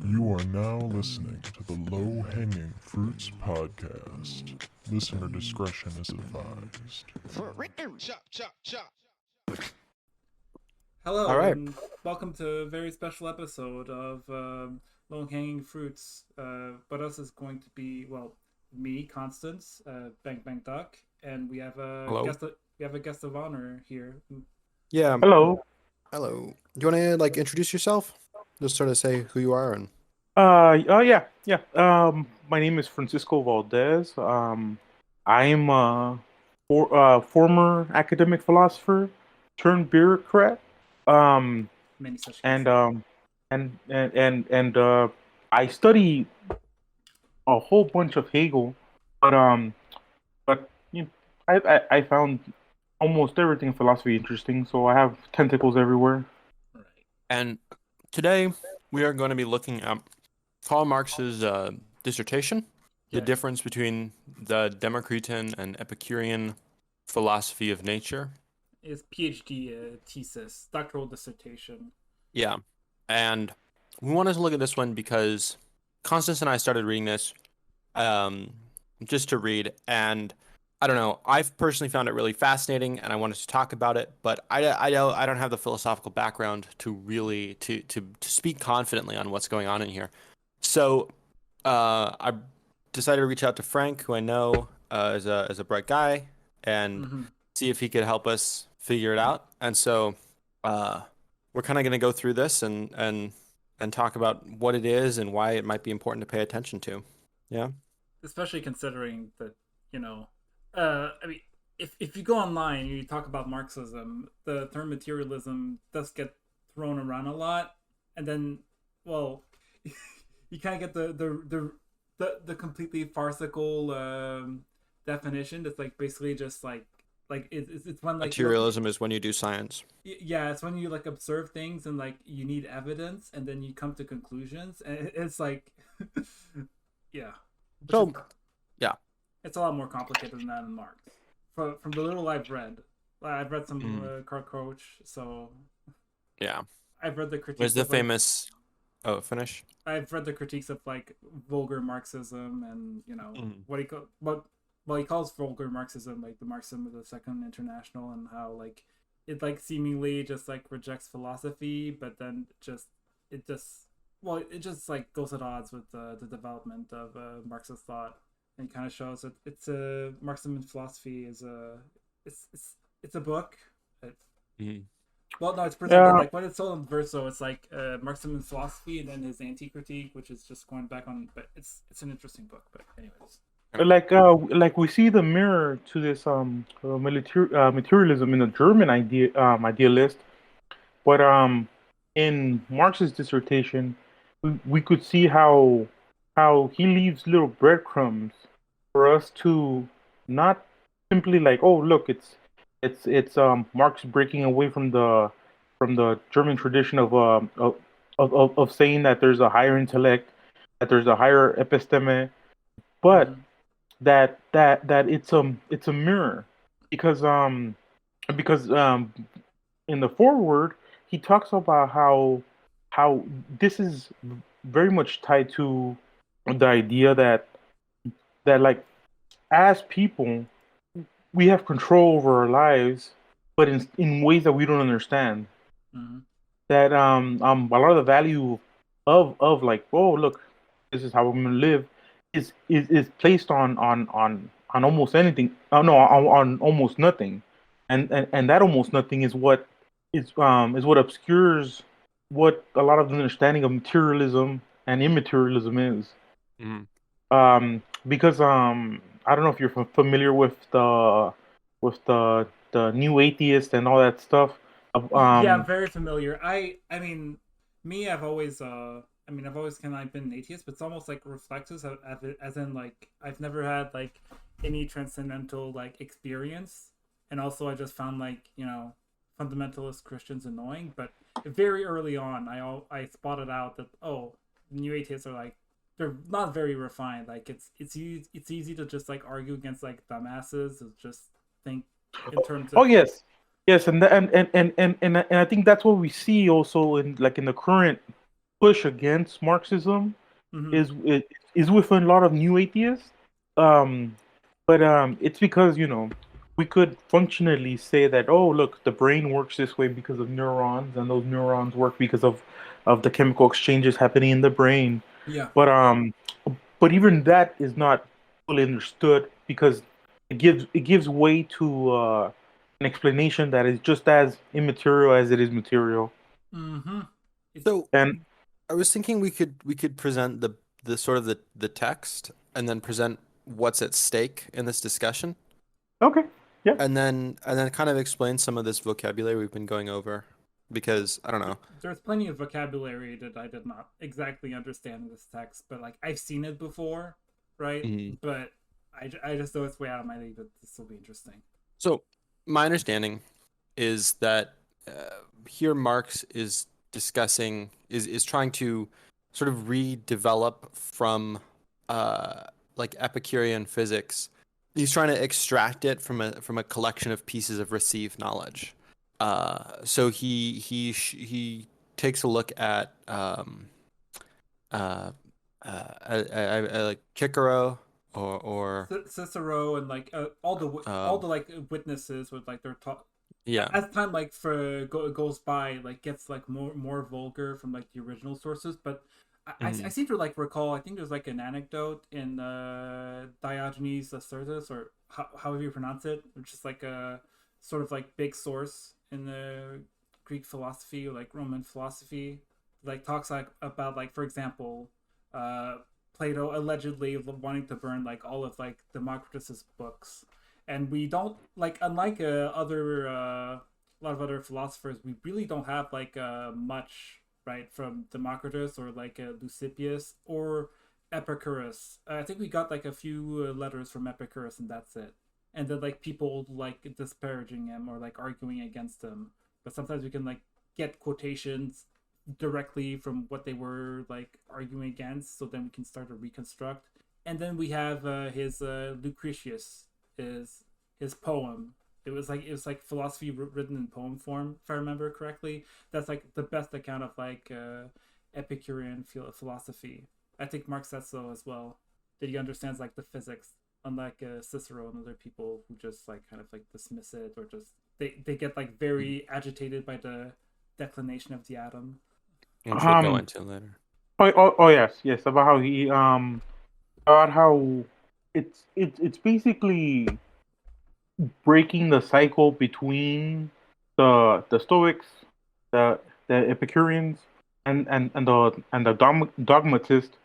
You are now listening to the Low Hanging Fruits podcast. Listener discretion is advised. Chop, chop, chop. Hello, All right. and welcome to a very special episode of Low Hanging Fruits. But us is going to be, well, me, Constance, Bang Bang Duck, and we have a Hello. guest of honor here. Yeah. Hello. Hello. Do you want to introduce yourself? Just sort of say who you are and. Yeah. My name is Francisco Valdez. I'm a former academic philosopher turned bureaucrat. Many such And cases. I study a whole bunch of Hegel, but you know, I found almost everything in philosophy interesting, so I have tentacles everywhere. Right. And today we are going to be looking at Karl Marx's dissertation, the Yeah. difference between the Democritan and Epicurean philosophy of nature. His PhD thesis, doctoral dissertation. Yeah. And we wanted to look at this one because Constance and I started reading this just to read, and I don't know, I've personally found it really fascinating and I wanted to talk about it, but I don't have the philosophical background to really to speak confidently on what's going on in here. So I decided to reach out to Frank, who I know is a bright guy, and Mhm. see if he could help us figure it out. And so we're kind of going to go through this and talk about what it is and why it might be important to pay attention to. Yeah. Especially considering that, I mean, if you go online and you talk about Marxism, the term materialism does get thrown around a lot, and then, well, you kind of get the completely farcical definition. That's like basically just like it's when like Materialism is when you do science. yeah, it's when you like observe things and like you need evidence, and then you come to conclusions, and it's like yeah. So, yeah. It's a lot more complicated than that in Marx. From the little I've read some Karl Marx, so Yeah. I've read the critiques. There's the of, like, famous. Oh, finish. I've read the critiques of like vulgar Marxism, and what he calls vulgar Marxism, like the Marxism of the Second International, and how like it like seemingly just like rejects philosophy, but then it just like goes at odds with the development of Marxist thought, and kind of shows that it's a Marxism and philosophy is it's a book. Well, no, it's presented like when it's sold in verso, it's like Marxism and philosophy, and then his anti-critique, which is just going back on. But it's an interesting book. But anyways, Like we see the mirror to this materialism in the German idealist, but in Marx's dissertation, we could see how he leaves little breadcrumbs for us to not simply like, oh look, it's Marx breaking away from the German tradition of saying that there's a higher intellect, that there's a higher episteme, but that it's a mirror, because in the foreword he talks about how this is very much tied to the idea that like as people we have control over our lives, but in ways that we don't understand. That a lot of the value of like, oh look, this is how I'm gonna live is placed on almost anything. Oh no, on almost nothing, and that almost nothing is what is what obscures what a lot of the understanding of materialism and immaterialism is. Because I don't know if you're familiar with the new atheist and all that stuff. yeah, I'm very familiar. I mean, me, I've always kind of been an atheist, but it's almost like reflexive, as in like I've never had like any transcendental like experience, and also I just found like fundamentalist Christians annoying. But very early on, I spotted out that new atheists are like they're not very refined. Like it's easy to just like argue against like dumbasses and just think in terms of yes, and I think that's what we see also in the current push against Marxism Hmm. is with a lot of new atheists. Um, but it's because we could functionally say that, oh, look, the brain works this way because of neurons, and those neurons work because of the chemical exchanges happening in the brain. Yeah. But even that is not fully understood because it gives way to an explanation that is just as immaterial as it is material. Hmm. So And I was thinking we could present the sort of the text and then present what's at stake in this discussion, okay, yeah. and then kind of explain some of this vocabulary we've been going over because I don't know. There's plenty of vocabulary that I did not exactly understand in this text, but like I've seen it before, right? Mhm. But I just know it's way out of my league that this will be interesting. So my understanding is that here Marx is discussing is trying to sort of redevelop from uh, like Epicurean physics. He's trying to extract it from a collection of pieces of received knowledge. So he takes a look at uh, like Cicero or Cicero and like all the like witnesses with like their talk yeah. as time like goes by, like gets like more vulgar from like the original sources. But I Mhm. seem to like recall, I think there's like an anecdote in Diogenes Laertius, or however you pronounce it, which is like a sort of like big source in the Greek philosophy or like Roman philosophy, like talks like about, like, for example, uh Plato allegedly wanting to burn like all of like Democritus's books. And we don't, like, unlike other a lot of other philosophers, we really don't have like much, right, from Democritus or like Leucippus or Epicurus. I think we got like a few letters from Epicurus, and that's it. And then like people like disparaging him or like arguing against him. But sometimes we can like get quotations directly from what they were like arguing against, so then we can start to reconstruct. And then we have his Lucretius, is his poem. It was like philosophy written in poem form, if I remember correctly. That's like the best account of like Epicurean philosophy. I think Marx says so as well, that he understands like the physics, unlike Cicero and other people who just like kind of like dismiss it, or just they get like very agitated by the declination of the atom. Which we'll go um into later. oh, yes, about how he about how it's basically breaking the cycle between the Stoics, the Epicureans, and the dogmatist,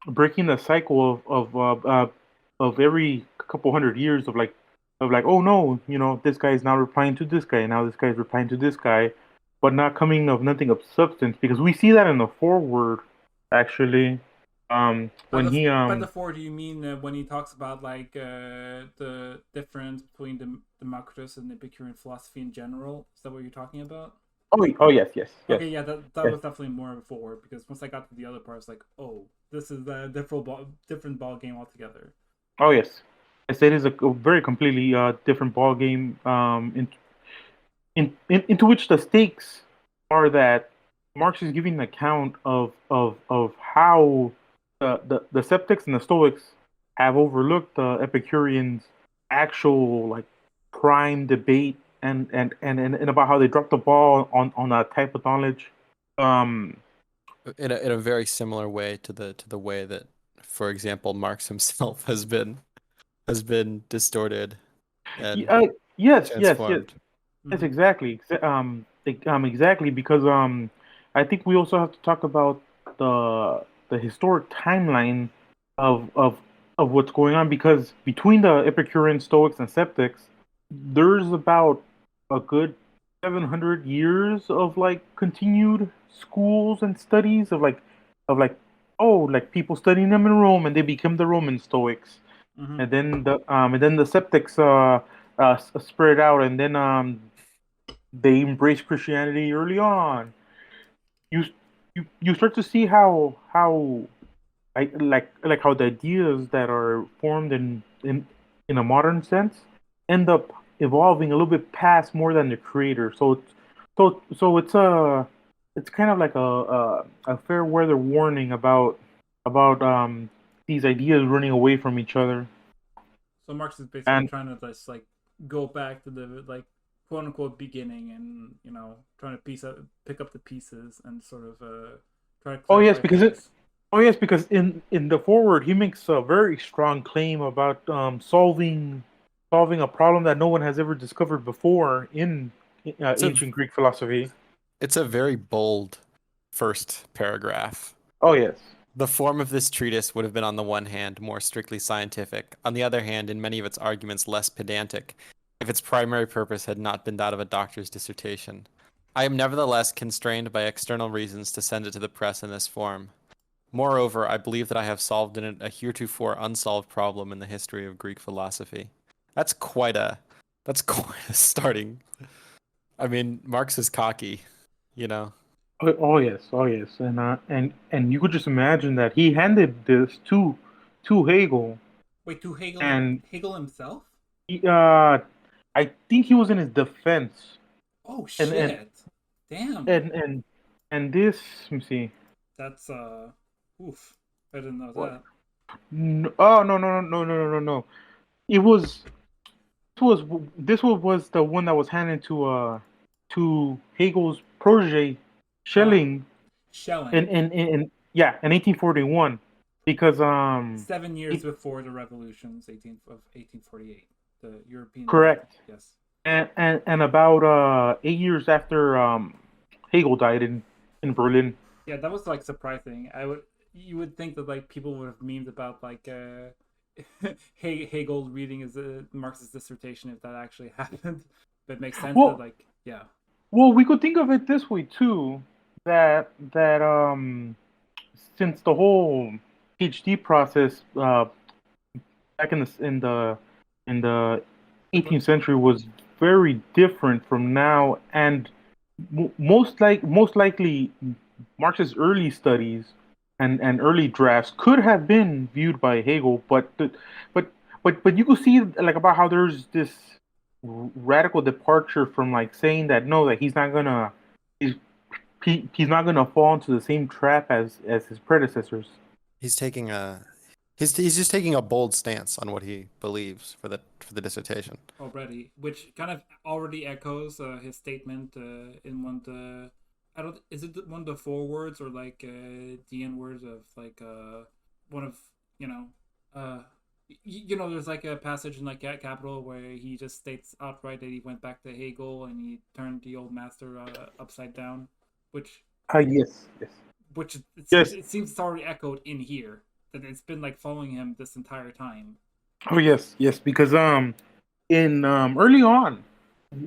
breaking the cycle of every couple hundred years of like, oh no, this guy is now replying to this guy, now this guy is replying to this guy, but not coming of nothing of substance, because we see that in the foreword actually, when he By the four, do you mean when he talks about like the difference between the Democritus and the Epicurean philosophy in general? Is that what you're talking about? oh yes, yes, Okay, yeah, that yes. was definitely more of a forward, because once I got to the other parts, like, oh, this is a different ball game altogether. Oh yes, yes, it is a very completely different ball game. Into which the stakes are that Marx is giving an account of how the Skeptics and the Stoics have overlooked the Epicureans' actual like prime debate, and about how they dropped the ball on that type of knowledge. Um, In a very similar way to the way that, for example, Marx himself has been distorted and yeah, yes. transformed. Yes, Hmm. exactly. Exactly, because I think we also have to talk about the historic timeline of of of what's going on, because between the Epicurean, Stoics, and Skeptics, there's about a good 700 years of like continued schools and studies of like oh, like people studying them in Rome, and they become the Roman Stoics, Hmm. and then the Skeptics spread out, and then they embraced Christianity early on. You you start to see how like how the ideas that are formed in a modern sense end up evolving a little bit past more than the creator. So it's it's kind of like a fair weather warning about these ideas running away from each other. So Marx is basically And trying to just like go back to the like quote unquote beginning, and trying to pick up the pieces and sort of try to oh yes, clarify because things. in the forward he makes a very strong claim about solving a problem that no one has ever discovered before in It's a ancient Greek philosophy. it's a very bold first paragraph. Oh yes. The form of this treatise would have been on the one hand more strictly scientific, on the other hand, in many of its arguments less pedantic, if its primary purpose had not been that of a doctor's dissertation. I am nevertheless constrained by external reasons to send it to the press in this form. Moreover, I believe that I have solved in it a heretofore unsolved problem in the history of Greek philosophy. That's quite a that's quite a starting. I mean, Marx is cocky, you know. Oh yes, oh yes, and you could just imagine that he handed this to Hegel, Wait, to and Hegel himself? he, I think he was in his defense, Oh and shit! Damn, and and and this, let me see, that's oof. I didn't know what? that. No, oh no, it was this was the one that was handed to Hegel's protege Uh, Schelling Schelling, in 1841, because 7 years it, before the revolutions, 1848, the European Revolution. correct. Yes. And about 8 years after Hegel died in Berlin. Yeah, that was like surprising. You would think that like people would have memed about like Hegel reading his Marx's dissertation if that actually happened. But it makes sense that Well, like yeah. well, we could think of it this way too, that since the whole PhD process back in the 18th century was very different from now, and most likely Marx's early studies and early drafts could have been viewed by Hegel, but but you could see like about how there's this radical departure from like saying that no, that he's he's not gonna fall into the same trap as his predecessors. He's taking a he's just taking a bold stance on what he believes for the dissertation. Already, which kind of already echoes his statement in one of the I don't is it one of the forewords or like the end words of like one of you know uh there's like a passage in like Capital where he just states outright that he went back to Hegel and he turned the old master upside down, which Yes, yes, yes. it seems it's already echoed in here that it's been like following him this entire time. Oh yes, yes. Because in early on,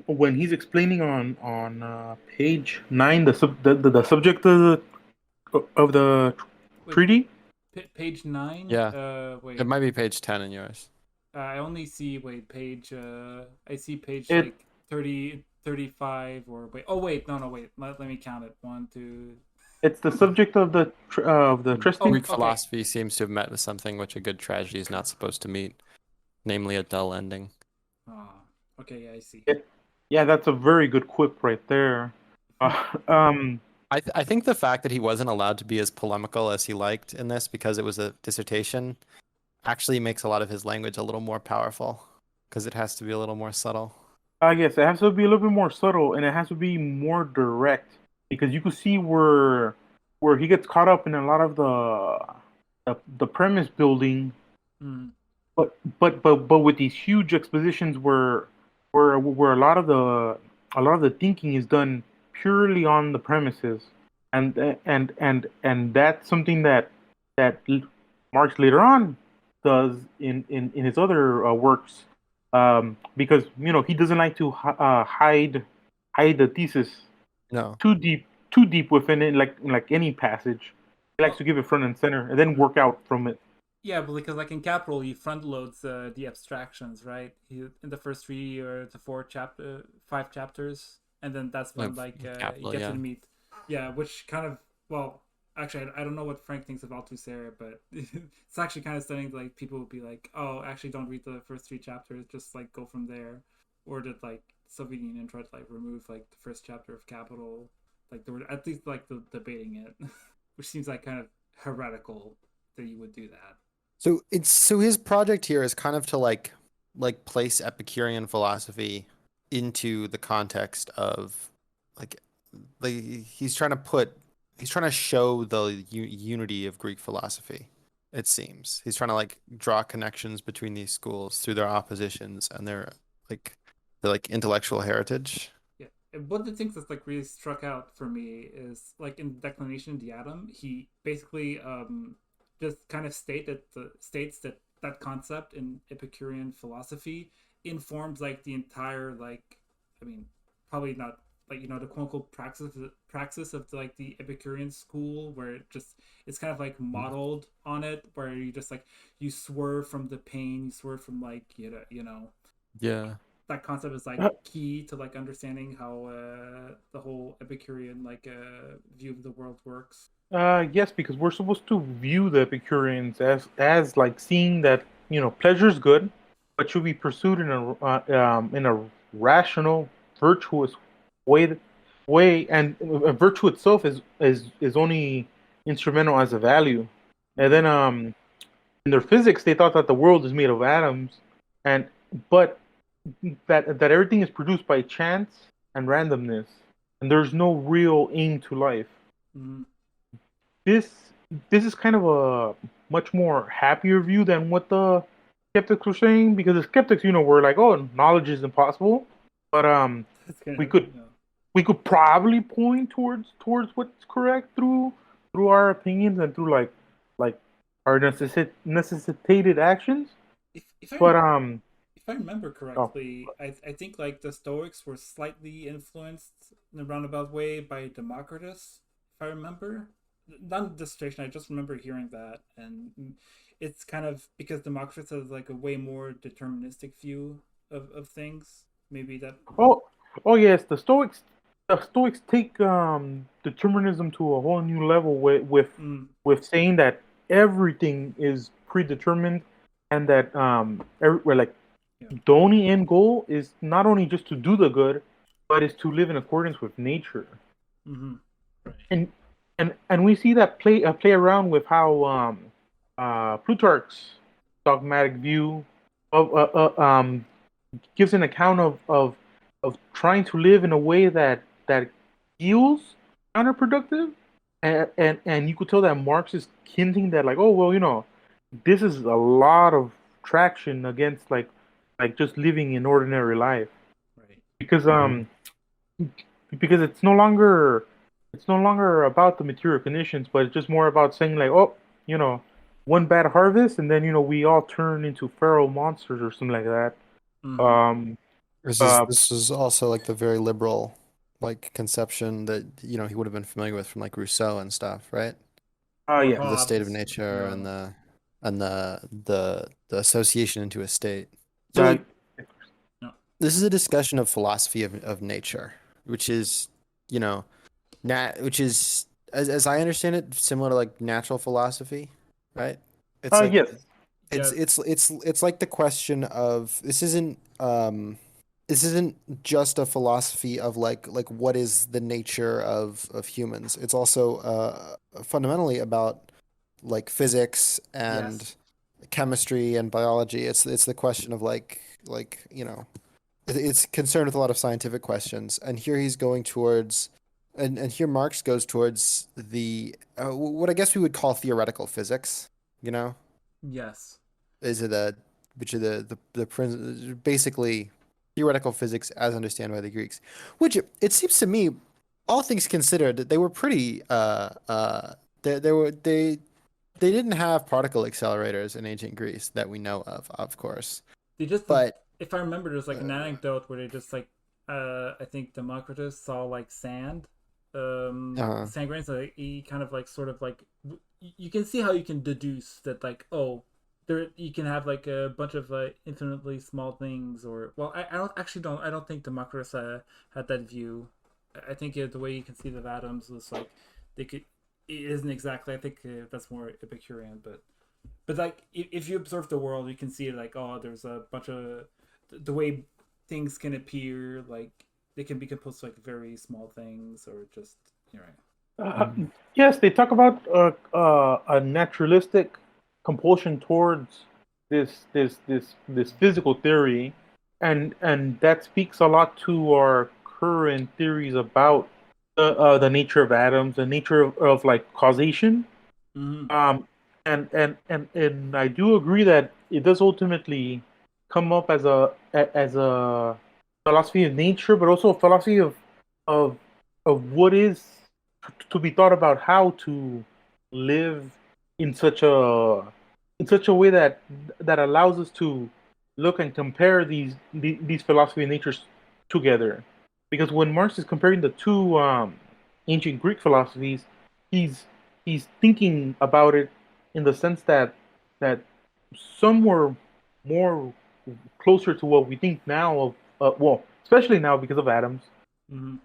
when he's explaining on page 9, the subject of the Wait, treaty. page 9. Yeah. Wait. It might be page 10 in yours. I only see page. I see page It like 30, 35, or wait. Oh wait, no, wait. Let me count it. 1, 2. it's the subject of the trusting. Greek okay. philosophy seems to have met with something which a good tragedy is not supposed to meet, namely a dull ending. Oh, okay. Yeah, I see. Yeah, that's a very good quip right there. Uh, um, I think the fact that he wasn't allowed to be as polemical as he liked in this because it was a dissertation actually makes a lot of his language a little more powerful because it has to be a little more subtle. yes, it has to be a little bit more subtle, and it has to be more direct because you can see where he gets caught up in a lot of the premise building, Mm. but with these huge expositions where a lot of the thinking is done purely on the premises, and that's something that Marx later on does in his other works, because he doesn't like to hide the thesis No. too deep within it, like any passage. He likes Well, to give it front and center and then work out from it. yeah, but because like in Capital, he front loads the abstractions, right? In the first 3 or the 5 chapters, and then that's when like he Capital, gets yeah. to the meat. Yeah, which kind of actually I don't know what Frank thinks of Althusser, but it's actually kind of stunning. Like people would be like, oh, actually don't read the first 3 chapters, just like go from there, or did like Soviet Union try to like remove like the first chapter of Capital like they were at least like debating it, which seems like kind of heretical that you would do that. So his project here is kind of to like place Epicurean philosophy into the context of like he's trying to show the unity of Greek philosophy. It seems he's trying to like draw connections between these schools through their oppositions and like their like intellectual heritage. Yeah, and one of the things that's like really struck out for me is like in Declination of the Atom, he basically just kind of states that that concept in Epicurean philosophy informs like the entire like, I mean, probably not like the quote unquote praxis of like the Epicurean school, where it's kind of like modeled on it, where you just like you swerve from the pain, you swerve from like Yeah. that concept is like key to like understanding how the whole Epicurean like view of the world works. Yes, because we're supposed to view the Epicureans as like seeing that pleasure is good, but should be pursued in a rational, virtuous way. And virtue itself is only instrumental as a value. And then in their physics, they thought that the world is made of atoms, and but that everything is produced by chance and randomness, and there's no real aim to life. Mm-hmm. This this is kind of a much more happier view than what the skeptics were saying, because the skeptics, were like, "Oh, knowledge is impossible," but we could we could probably point towards what's correct through our opinions and through like our necessitated actions. If I But if I remember correctly, I think like the Stoics were slightly influenced in a roundabout way by Democritus, if I remember. Not in dissertation, I just remember hearing that, and it's kind of because Democritus has like a way more deterministic view of things. Maybe that. oh yes, the Stoics take determinism to a whole new level with saying that everything is predetermined, and that the only end goal is not only just to do the good, but is to live in accordance with nature. Mm-hmm. Right. And we see that play around with how Plutarch's dogmatic view of gives an account of trying to live in a way that feels counterproductive, and you could tell that Marx is hinting that, like, oh well, this is a lot of traction against like just living an ordinary life, Right. because it's no longer about the material conditions, but it's just more about saying like, oh, one bad harvest, and then we all turn into feral monsters or something like that. Mm-hmm. This is also like the very liberal like conception that he would have been familiar with from like Rousseau and stuff, right? Yeah. The state of Hobbes, nature and the association into a state. So Uh, like, this is a discussion of philosophy of nature, which is, which is as I understand it, similar to like natural philosophy, right? It's like yes. it's like the question of this isn't just a philosophy of like what is the nature of humans. It's also fundamentally about like physics and Yes. chemistry and biology. It's the question of it's concerned with a lot of scientific questions. And here he's going towards and here Marx goes towards the what I guess we would call theoretical physics, Yes. is it which are basically theoretical physics as understood by the Greeks, which it seems to me, all things considered, they were pretty they didn't have particle accelerators in ancient Greece that we know of course. They just, But if I remember, there's like an anecdote where they just like, I think Democritus saw like sand, sand grains. So he kind of like sort of like, you can see how you can deduce that like, oh, there you can have like a bunch of infinitely small things, or well, I don't think Democritus had that view. I think the way you conceive of atoms was like they could. It isn't exactly. I think that's more Epicurean, but like if you observe the world, you can see like, oh, there's a bunch of the way things can appear, like they can be composed of like very small things, or just You're right. Yes, they talk about a naturalistic compulsion towards this physical theory, and that speaks a lot to our current theories about the nature of atoms, the nature of like causation. Mm-hmm. Um, and I do agree that it does ultimately come up as a philosophy of nature, but also a philosophy of of what is to be thought about how to live in such a way that allows us to look and compare these philosophy of natures together. Because when Marx is comparing the two ancient Greek philosophies, he's he's thinking about it in the sense that some were more closer to what we think now of well, especially now because of atoms, Mm-hmm.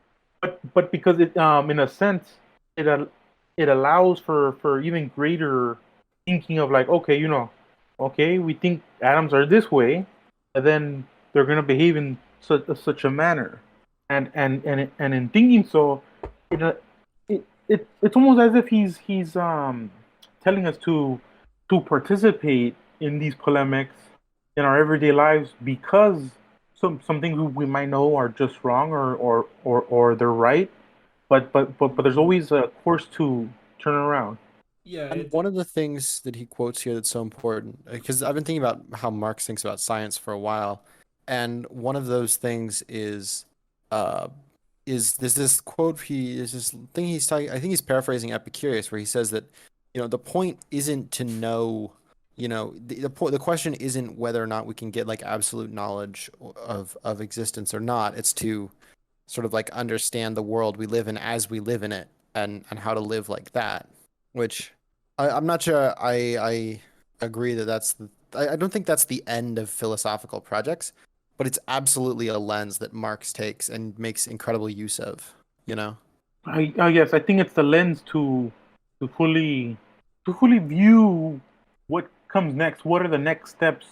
but because it in a sense it allows for even greater thinking of like, okay, okay, we think atoms are this way, and then they're gonna behave in such a manner, and in thinking so, it, it's almost as if he's telling us to participate in these polemics in our everyday lives because some things we might know are just wrong or they're right, but there's Mm-hmm. always a course to turn around. Yeah, And it. one of the things that he quotes here that's so important, because I've been thinking about how Marx thinks about science for a while, and one of those things uh, is this quote he is this thing he's talking. I think he's paraphrasing Epicurus, where he says that, the point isn't to know, the question isn't whether or not we can get like absolute knowledge of existence or not. It's to sort of like understand the world we live in as we live in it, and how to live like that, which I'm not sure I agree that I don't think that's the end of philosophical projects, but it's absolutely a lens that Marx takes and makes incredible use of, you know? I yes, I think it's the lens to fully to fully view what comes next. What are the next steps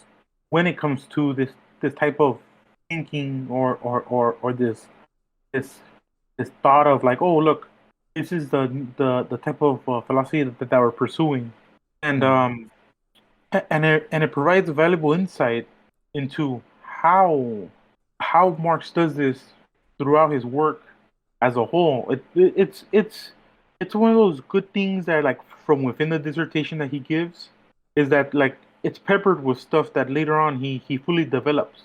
when it comes to this type of thinking or this this thought of like, oh look, this is the type of philosophy that we're pursuing, and Mm-hmm. and it provides a valuable insight into how Marx does this throughout his work as a whole. It's one of those good things that like from within the dissertation that he gives is that like it's peppered with stuff that later on he fully develops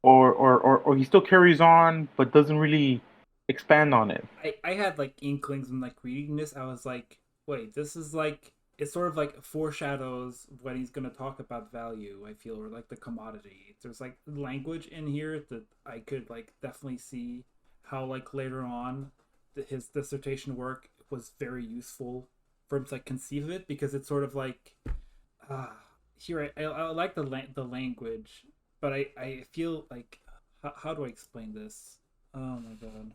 or he still carries on but doesn't really expand on it. I had like inklings when like reading this. I was like, wait, this is like it sort of like foreshadows when he's gonna talk about value. I feel or like the commodity. There's like language in here that I could like definitely see how like later on his dissertation work was very useful for him to like conceive of it because it's sort of like uh, here I like the language, but I feel like how do I explain this? Oh my god,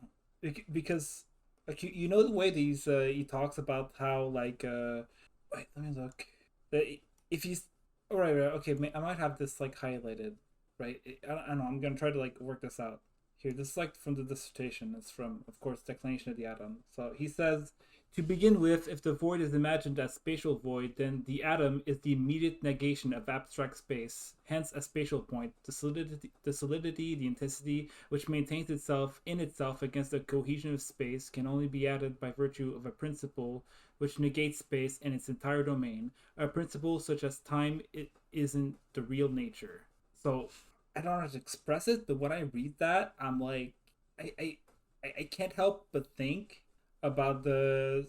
because like you know the way these he talks about how like wait, let me look that if he's all right, okay, I might have this like highlighted, right. I don't know, I'm gonna try to like work this out here. This is like from the dissertation. It's from, of course, Declination of the Atom. So he says, to begin with, if the void is imagined as spatial void, then the atom is the immediate negation of abstract space, hence a spatial point. The solidity, the intensity, which maintains itself in itself against the cohesion of space, can only be added by virtue of a principle which negates space and its entire domain. A principle such as time it isn't the real nature. So I don't know how to express it, but when I read that, I'm like, I I, I can't help but think about the.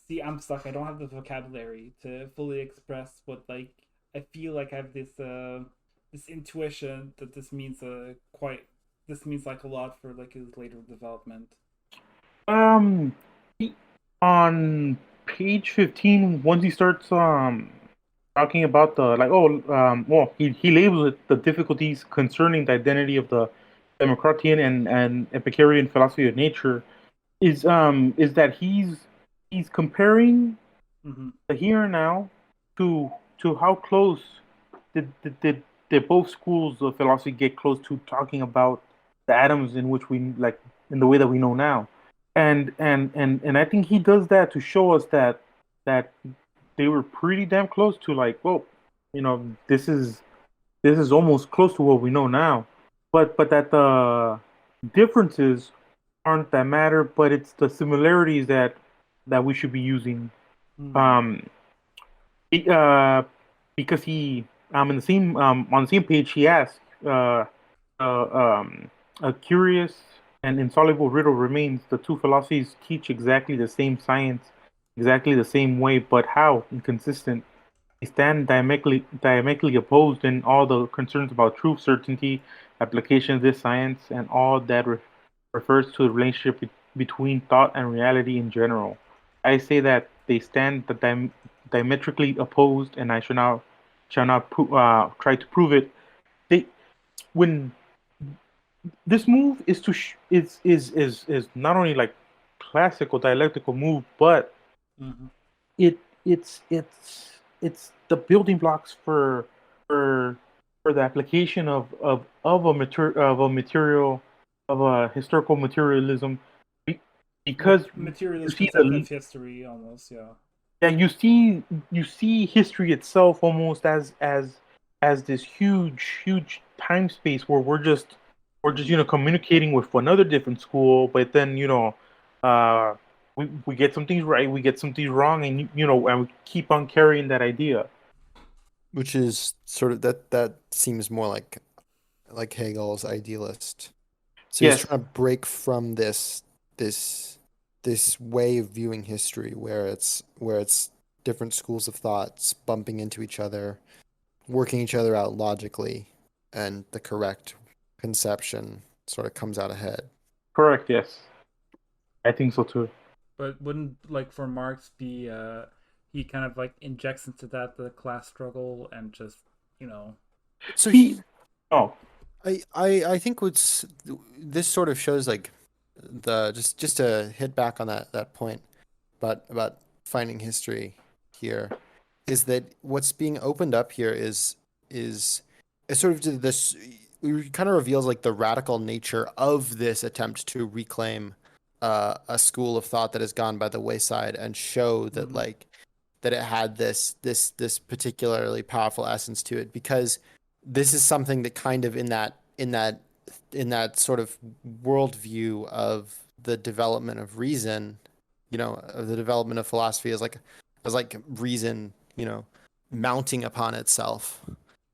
See, I'm stuck. I don't have the vocabulary to fully express what like I feel like I have this intuition that this means quite this means like a lot for like his later development. Um, on page 15, once he starts talking about the like, oh, well, he labels it the difficulties concerning the identity of the Democratian and Epicurean philosophy of nature is that he's comparing Mm-hmm. the here and now to how close did both schools of philosophy get close to talking about the atoms in which we like in the way that we know now, and I think he does that to show us that they were pretty damn close to like, well, this is almost close to what we know now, but that the differences aren't that matter, but it's the similarities that we should be using. Um, he, because he in the same on the same page he asks, a curious and insoluble riddle remains: the two philosophies teach exactly the same science, exactly the same way, but how inconsistent. They stand diametrically opposed in all the concerns about truth, certainty, application of this science, and all that refers to the relationship between thought and reality in general. I say that they stand diametrically opposed, and I shall not try to prove it. They when this move is to is not only like classical dialectical move, but it it's the building blocks for the application of a material of a historical materialism because you Materialist see concept of history, almost, yeah. you see history itself almost as this huge time space where we're just communicating with another different school, but then uh we get some things right, we get some things wrong, and and we keep on carrying that idea. Which is sort of that seems more like Hegel's idealist. So he's Yes, trying to break from this this way of viewing history where it's different schools of thoughts bumping into each other, working each other out logically, and the correct conception sort of comes out ahead. correct. Yes, I think so too. But wouldn't, like, for Marx be he kind of like injects into that the class struggle and just, you know. So He, oh, I think what's this sort of shows like the just to hit back on that point about finding history here is that what's being opened up here is sort of this it kind of reveals like the radical nature of this attempt to reclaim a school of thought that has gone by the wayside and show that like that it had this particularly powerful essence to it because this is something that kind of in that sort of worldview of the development of reason, of the development of philosophy as like reason, mounting upon itself.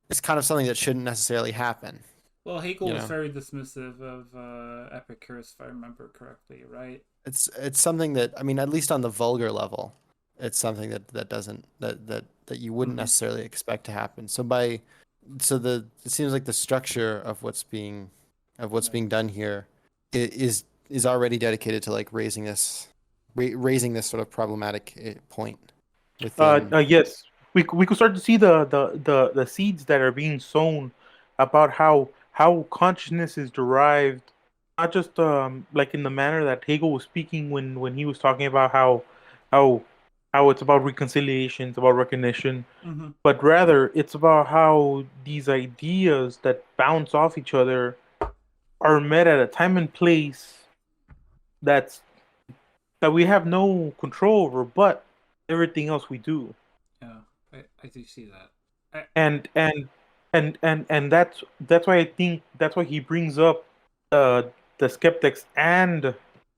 It's kind of something that shouldn't necessarily happen. Well, Hegel You was know, very dismissive of Epicurus, if I remember correctly, right? it's something that I mean, at least on the vulgar level, it's something that doesn't that you wouldn't necessarily expect to happen. It seems like the structure of what's being done here is already dedicated to like raising this sort of problematic point within. yes, we could start to see the seeds that are being sown about how consciousness is derived, not just like in the manner that Hegel was speaking when he was talking about how how it's about reconciliation, it's about recognition, but rather it's about how these ideas that bounce off each other are met at a time and place that's that we have no control over, but everything else we do. Yeah, I do see that. I, And that's why I think that's why he brings up the skeptics and the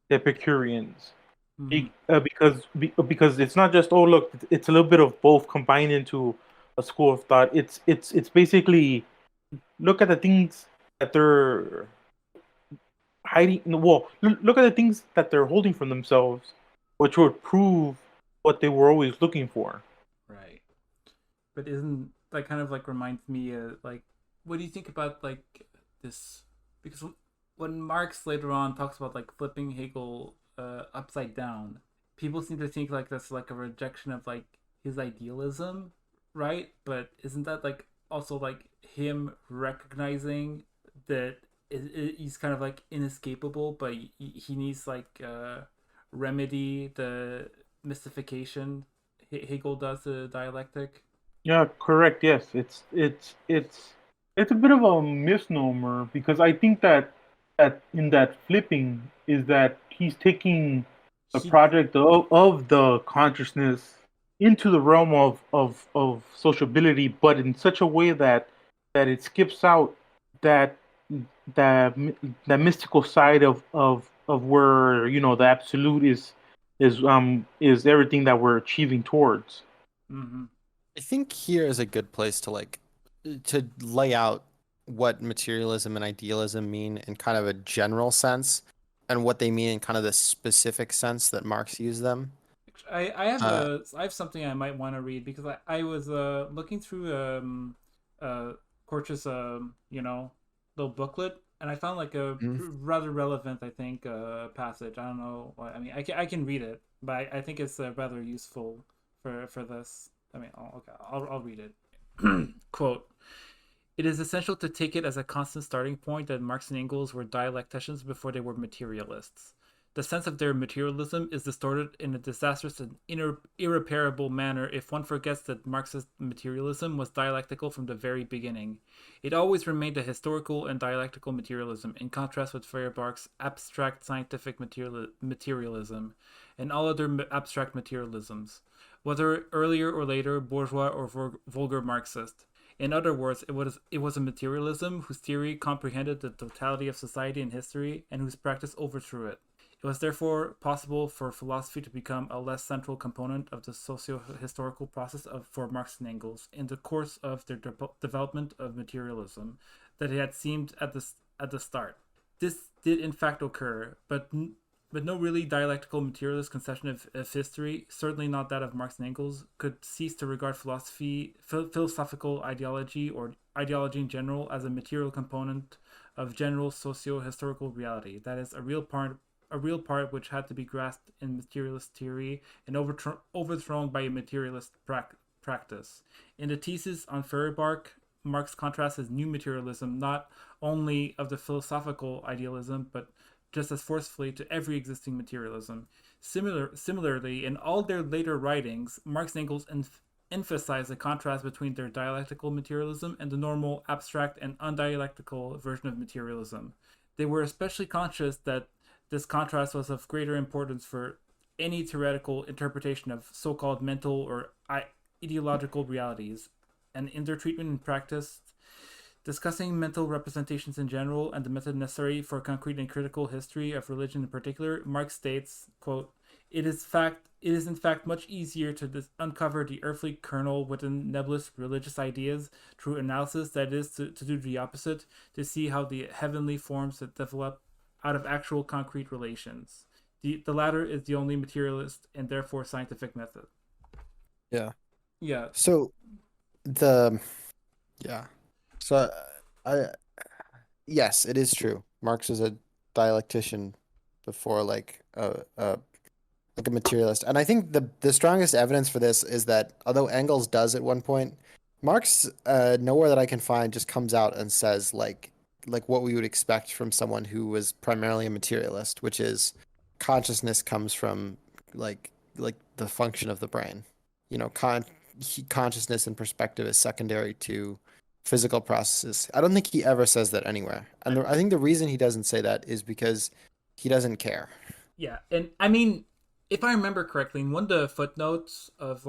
Epicureans. Because it's not just, oh look, it's a little bit of both combined into a school of thought. It's basically, look at the things that they're hiding. Well, look at the things that they're holding from themselves, which would prove what they were always looking for. right. But isn't that kind of like reminds me like, what do you think about like this? Because when Marx later on talks about like flipping Hegel upside down, people seem to think like that's like a rejection of like his idealism, right? But isn't that like also like him recognizing that he's kind of like inescapable, but he needs like remedy the mystification Hegel does the dialectic. Yeah, correct. Yes, it's a bit of a misnomer because I think that that in that flipping is that he's taking the He project of the consciousness into the realm of sociability, but in such a way that it skips out that that that mystical side of where the absolute is everything that we're achieving towards. hmm I think here is a good place to to lay out what materialism and idealism mean in kind of a general sense and what they mean in kind of the specific sense that Marx used them. Uh, I have something I might want to read because I was looking through Corch's little booklet, and I found like a Mhm. rather relevant, I think, passage. I don't know. I mean, I can read it, but I think it's rather useful for this. I mean, okay, I'll read it. Quote: It is essential to take it as a constant starting point that Marx and Engels were dialecticians before they were materialists. The sense of their materialism is distorted in a disastrous and irreparable manner if one forgets that Marxist materialism was dialectical from the very beginning. It always remained a historical and dialectical materialism, in contrast with Feuerbach's abstract scientific materialism and all other abstract materialisms, whether earlier or later, bourgeois or vulgar Marxist. In other words, it was a materialism whose theory comprehended the totality of society and history, and whose practice overthrew it. It was therefore possible for philosophy to become a less central component of the socio-historical process for Marx and Engels in the course of their development of materialism that it had seemed at the start. This did in fact occur, but no really dialectical materialist conception of history, certainly not that of Marx and Engels, could cease to regard philosophical ideology or ideology in general as a material component of general socio-historical reality. That is, a real part which had to be grasped in materialist theory and overthrown by a materialist practice. In the thesis on Feuerbach, Marx contrasts his new materialism not only of the philosophical idealism, but just as forcefully to every existing materialism. Similarly, in all their later writings, Marx and Engels emphasize the contrast between their dialectical materialism and the normal, abstract, and undialectical version of materialism. They were especially conscious that this contrast was of greater importance for any theoretical interpretation of so-called mental or ideological realities, and in their treatment and practice, discussing mental representations in general and the method necessary for concrete and critical history of religion in particular, Marx states, quote, it is in fact much easier to uncover the earthly kernel within nebulous religious ideas through analysis than it is to do the opposite, to see how the heavenly forms that develop out of actual concrete relations. The latter is the only materialist and therefore scientific method. yeah. Yeah. So the yeah. So I yes, it is true. Marx was a dialectician before like a materialist. And I think the strongest evidence for this is that although Engels does at one point, Marx nowhere that I can find just comes out and says like what we would expect from someone who was primarily a materialist, which is consciousness comes from like the function of the brain. You know, consciousness and perspective is secondary to physical processes. I don't think he ever says that anywhere. And I think the reason he doesn't say that is because he doesn't care. Yeah, and I mean, if I remember correctly, in one of the footnotes of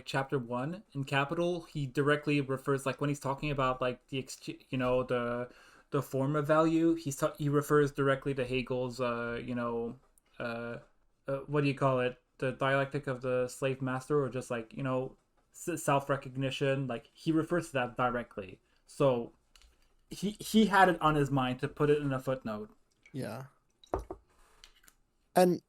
chapter 1 in Capital, he directly refers, like when he's talking about like the form of value, he refers directly to Hegel's uh, what do you call it, the dialectic of the slave master, or just like self recognition. Like he refers to that directly, so he had it on his mind to put it in a footnote. Yeah. And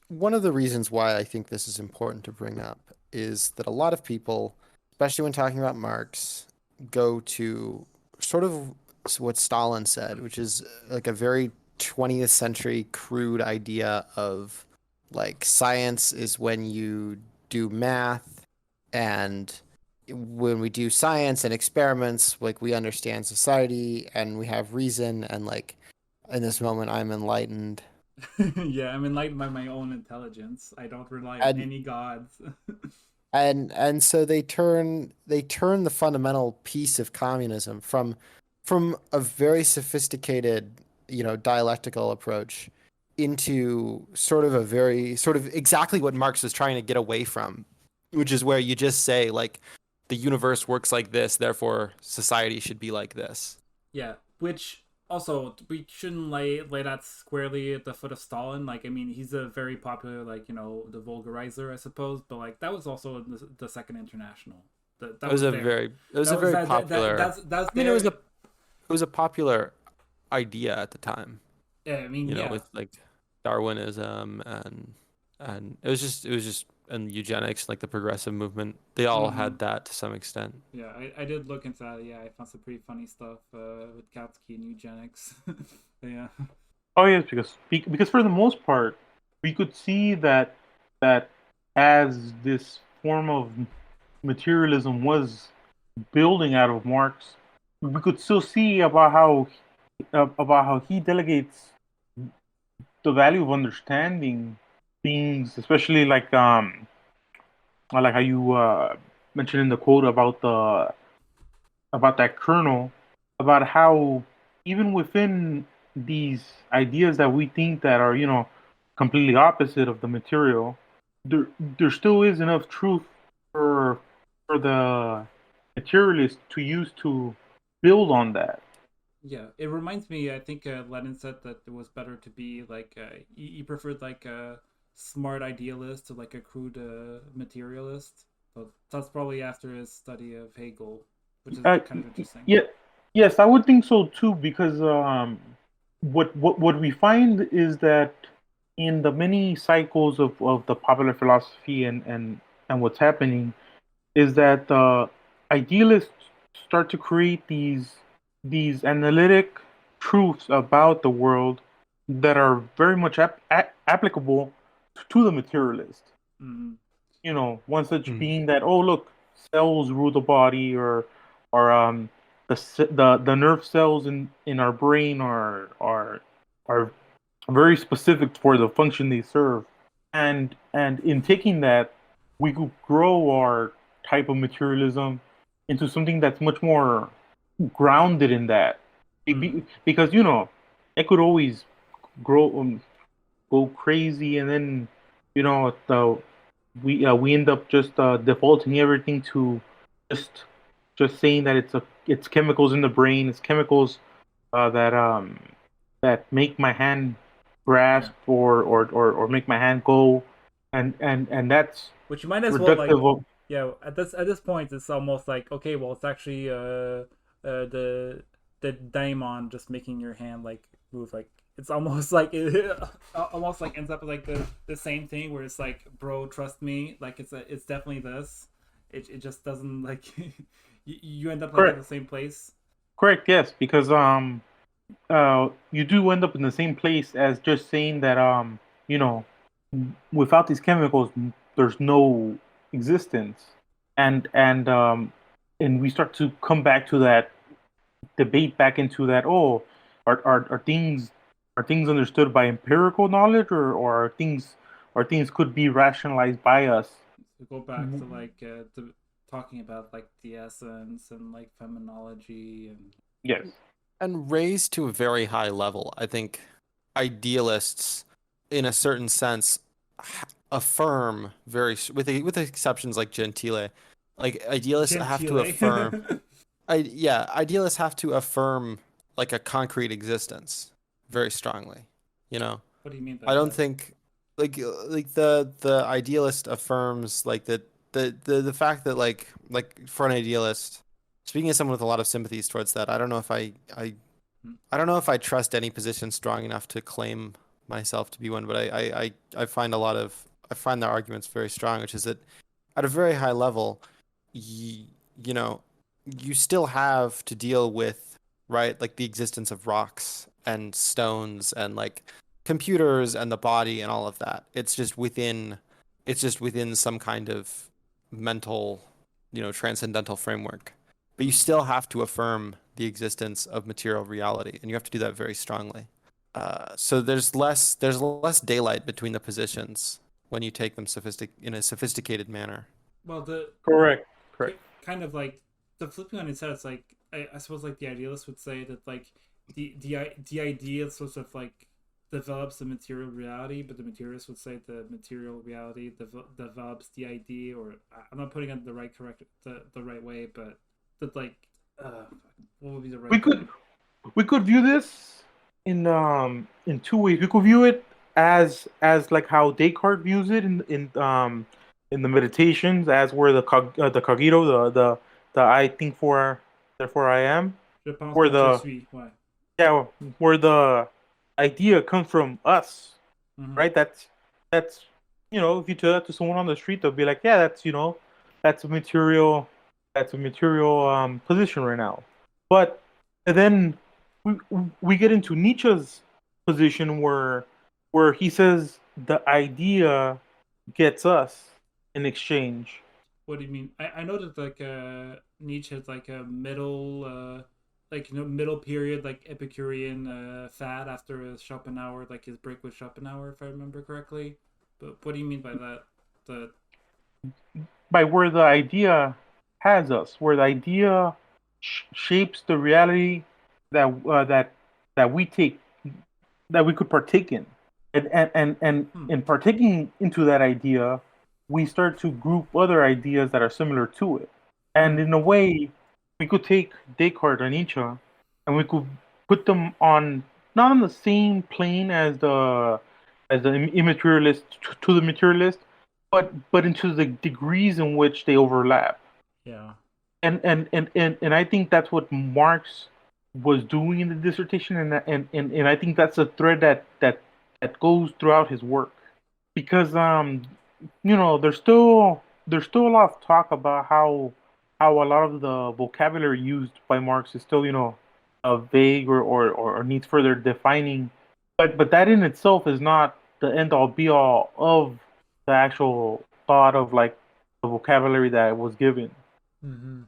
one of the reasons why I think this is important to bring up is that a lot of people, especially when talking about Marx, go to sort of what Stalin said, which is like a very 20th century crude idea of like science is when you do math, and when we do science and experiments, like we understand society and we have reason, and like in this moment I'm enlightened. Yeah, I'm enlightened by my own intelligence. I don't rely on And any gods. and so they turn the fundamental piece of communism from a very sophisticated dialectical approach into sort of exactly what Marx was trying to get away from, which is where you just say like the universe works like this, therefore society should be like this. Yeah, which also we shouldn't lay that squarely at the foot of Stalin. Like, I mean, he's a very popular, like, the vulgarizer, I suppose. But like, that was also in the Second International. That was a there. very popular. That's I mean, it was a popular idea at the time. Yeah, I mean, yeah. With like Darwinism and it was just and eugenics, like the progressive movement. They all had that to some extent. Yeah, I did look into that. Yeah, I found some pretty funny stuff with Kautsky and eugenics. Yeah. Oh yes, because for the most part, we could see that as this form of materialism was building out of Marx, we could still see about how he delegates the value of understanding things, especially like how you mentioned in the quote about that kernel, about how even within these ideas that we think that are completely opposite of the material, there still is enough truth for the materialist to use to build on that. Yeah, it reminds me. I think Lenin said that it was better to be like he preferred like a smart idealist to like a crude materialist. But that's probably after his study of Hegel, which is kind of interesting. Yeah, yes, I would think so too, because what we find is that in the many cycles of the popular philosophy and what's happening is that idealists start to create these analytic truths about the world that are very much applicable to the materialist. One such being that, oh look, cells rule the body, or the nerve cells in our brain are very specific for the function they serve, and in taking that, we could grow our type of materialism into something that's much more grounded in that. Because it could always go crazy, and then we end up just defaulting everything to just saying that it's chemicals in the brain, it's chemicals that make my hand grasp or make my hand go, and that's which you might as well like of, at this point it's almost like, okay, well, it's actually the daimon just making your hand like move. Like, it's almost like it almost like ends up like the same thing where it's like, bro, trust me, like it's definitely this. It just doesn't like you end up like at the same place. Correct, yes, because you do end up in the same place as just saying that without these chemicals there's no existence, and we start to come back to that debate, back into that, oh, are things understood by empirical knowledge, or are things could be rationalized by us. To go back to like to talking about like the essence and like phenomenology and yes, and raised to a very high level. I think idealists, in a certain sense, affirm with exceptions like Gentile, like idealists have to affirm. Idealists have to affirm like a concrete existence very strongly. What do you mean by I don't that? think like the idealist affirms like the fact that like for an idealist, speaking as someone with a lot of sympathies towards that, I don't know if I trust any position strong enough to claim myself to be one, but I find the arguments very strong, which is that at a very high level, you still have to deal with, right, like the existence of rocks and stones and like computers and the body and all of that. It's just within some kind of mental, transcendental framework. But you still have to affirm the existence of material reality, and you have to do that very strongly. So there's less daylight between the positions when you take them in a sophisticated manner. Well, correct. Kind of like the flipping on its head. It's like I suppose like the idealist would say that like the idea sort of like develops the material reality, but the materialist would say the material reality develops the idea, or I'm not putting it the right way, but that like what would be the right? We could view this in two ways. We could view it as like how Descartes views it in the meditations, as where the cogito, the I think for therefore I am, Je pense where donc je the suis. Ouais. yeah, where the idea comes from us, Mm-hmm. right? That's if you tell that to someone on the street, they'll be like, yeah, that's a material position right now. But then we we get into Nietzsche's position where he says the idea gets us in exchange. What do you mean? I know that like Nietzsche has like a middle middle period like Epicurean fad after Schopenhauer, like his break with Schopenhauer, if I remember correctly. But what do you mean by that? The By where the idea has us, where the idea shapes the reality that that we take that we could partake in, and in partaking into that idea, we start to group other ideas that are similar to it, and in a way, we could take Descartes and Nietzsche, and we could put them on not on the same plane as the immaterialist to the materialist, but into the degrees in which they overlap. yeah. And I think that's what Marx was doing in the dissertation, and I think that's a thread that goes throughout his work, because there's still a lot of talk about how a lot of the vocabulary used by Marx is still vague or needs further defining, but that in itself is not the end all be all of the actual thought of like the vocabulary that was given. Mm-hmm.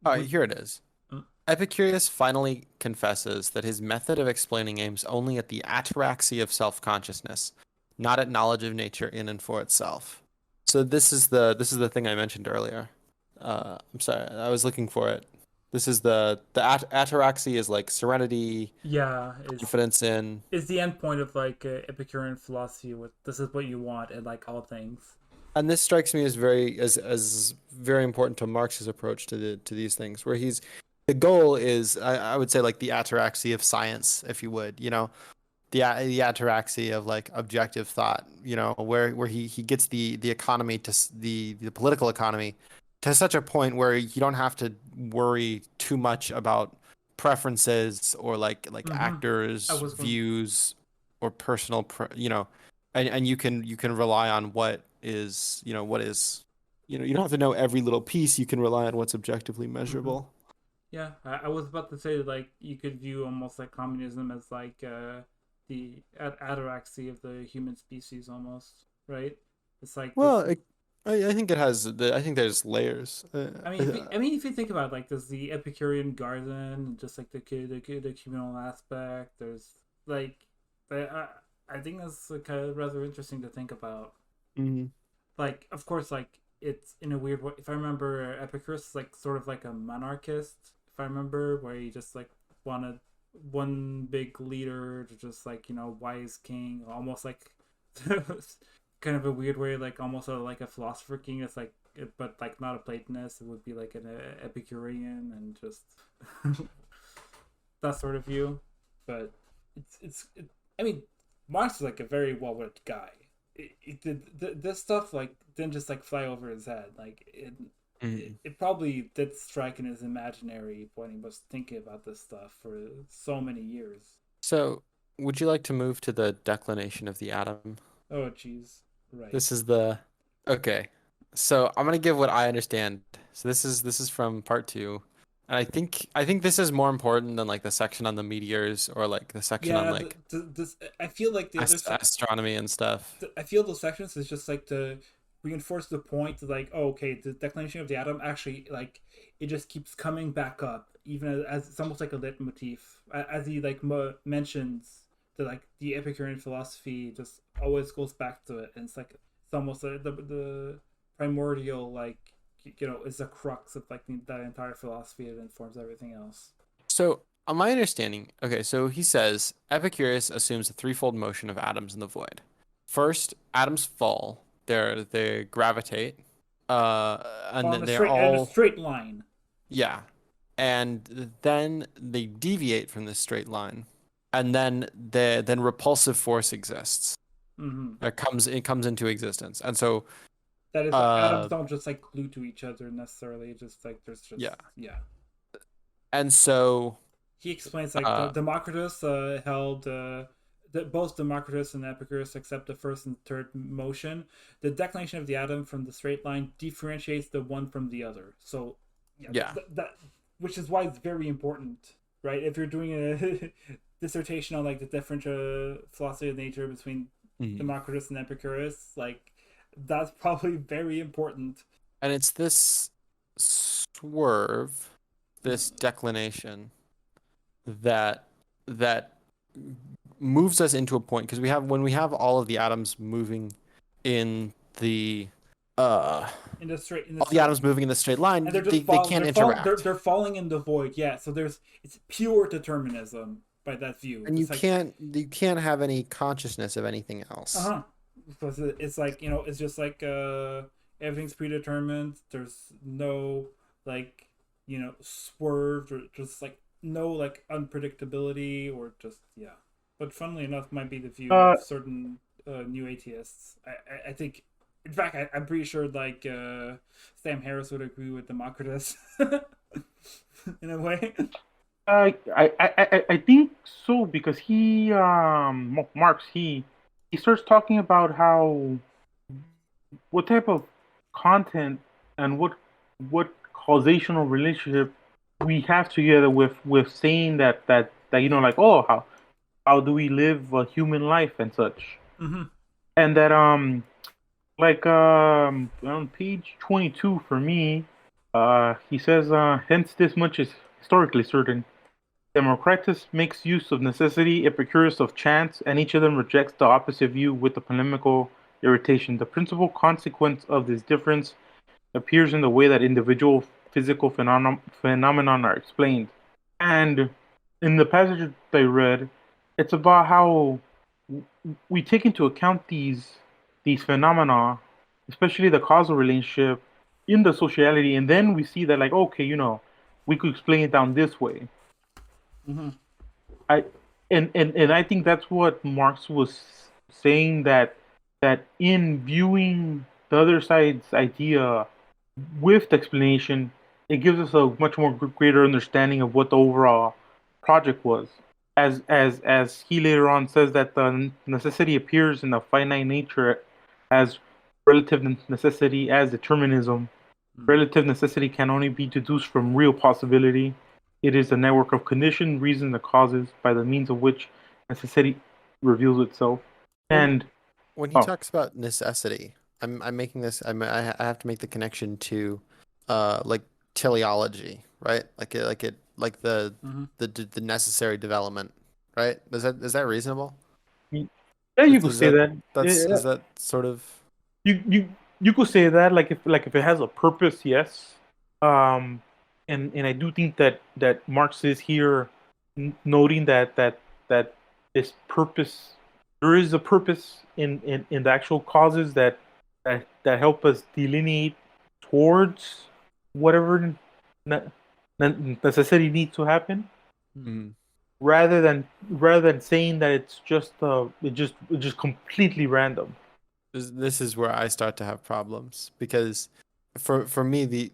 All right, here it is. Mm. Epicurus finally confesses that his method of explaining aims only at the ataraxy of self-consciousness, not at knowledge of nature in and for itself. So this is the thing I mentioned earlier. I'm sorry, I was looking for it. This is the ataraxy is like serenity, Yeah, confidence in. is the end point of like Epicurean philosophy. With this is what you want in like all things. And this strikes me as very important to Marx's approach to these things, where the goal is I would say like the ataraxy of science, if you would, the ataraxy of like objective thought, where he gets the economy the political economy to such a point where you don't have to worry too much about preferences or like Mm-hmm. actors' I was going. views or personal, and you can rely on what is, you don't have to know every little piece. You can rely on what's objectively measurable. Yeah, I was about to say like you could view almost like communism as like the ataraxy of the human species, almost, right? It's like Well, this. I think it has I think there's layers. I mean, if you think about it, like there's the Epicurean garden, just like the communal aspect. There's like, I think that's like, kind of rather interesting to think about. Mhm. Like, of course, like it's in a weird way. If I remember, Epicurus is like sort of like a monarchist. If I remember, where he just like wanted one big leader to just like wise king, almost like kind of a weird way, like almost like a philosopher king. It's like, but like not a Platonist. It would be like an Epicurean and just that sort of view. But I mean, Marx is like a very well-read guy. This stuff like didn't just like fly over his head. Like it probably did strike in his imaginary when he was thinking about this stuff for so many years. So, would you like to move to the declination of the atom? Oh, jeez. Right. This is okay. So I'm gonna give what I understand. So this is from part two, and I think this is more important than like the section on the meteors or like the section on Yeah, like this I feel like the other astronomy and stuff. I feel those sections is just like to reinforce the point that like, oh, okay, the declination of the atom actually like it just keeps coming back up, even as it's almost like a leitmotif, as he like mentions that like the Epicurean philosophy just always goes back to it, and it's like it's almost the primordial like is the crux of like that entire philosophy that informs everything else. So on my understanding, okay, so he says Epicurus assumes a threefold motion of atoms in the void. First, atoms fall. They gravitate. And then they're in a all straight line. yeah. And then they deviate from this straight line. And then repulsive force exists. Mm-hmm. It comes into existence. And so That is, atoms don't just like glue to each other necessarily. Just like there's just yeah. And so He explains like Democritus held that both Democritus and Epicurus accept the first and third motion. The declination of the atom from the straight line differentiates the one from the other. So that which is why it's very important, right? If you're doing a dissertation on like the differential philosophy of nature between Democritus and Epicurus, like that's probably very important. And it's this swerve, this declination that moves us into a point, because when we have all of the atoms moving in the all the atoms moving in the straight line, and they can't interact. They're falling in the void. Yeah, so it's pure determinism by that view. And you can't have any consciousness of anything else. Because it's like, it's just like everything's predetermined. There's no like swerve, or just like no like unpredictability, or just But funnily enough, might be the view of certain new atheists. I think, in fact, I'm pretty sure like Sam Harris would agree with Democritus in a way. I think so, because he Marx he starts talking about what type of content and what causational relationship we have together with saying that like, oh, how do we live a human life and such. And that like on page 22 for me, he says, hence this much is historically certain. Democritus makes use of necessity, Epicurus of chance, and each of them rejects the opposite view with the polemical irritation. The principal consequence of this difference appears in the way that individual physical phenomenon are explained. And in the passage that I read, it's about how we take into account these phenomena, especially the causal relationship in the sociality, and then we see that, like, okay, we could explain it down this way. I think that's what Marx was saying, that in viewing the other side's idea with the explanation, it gives us a much more greater understanding of what the overall project was. As he later on says, that the necessity appears in the finite nature as relative necessity, as determinism. Relative necessity can only be deduced from real possibility. It is a network of conditions, reasons, and causes by the means of which necessity reveals itself. And when he talks about necessity, I'm making this. I have to make the connection to, like teleology, right? Like the necessary development, right? Is that reasonable? Yeah, you could say that. Is that sort of you could say that, like if it has a purpose, yes. And I do think that Marx is here noting that this purpose, there is a purpose in the actual causes that help us delineate towards whatever necessity needs to happen, rather than saying that it's just completely random. This is where I start to have problems, because for me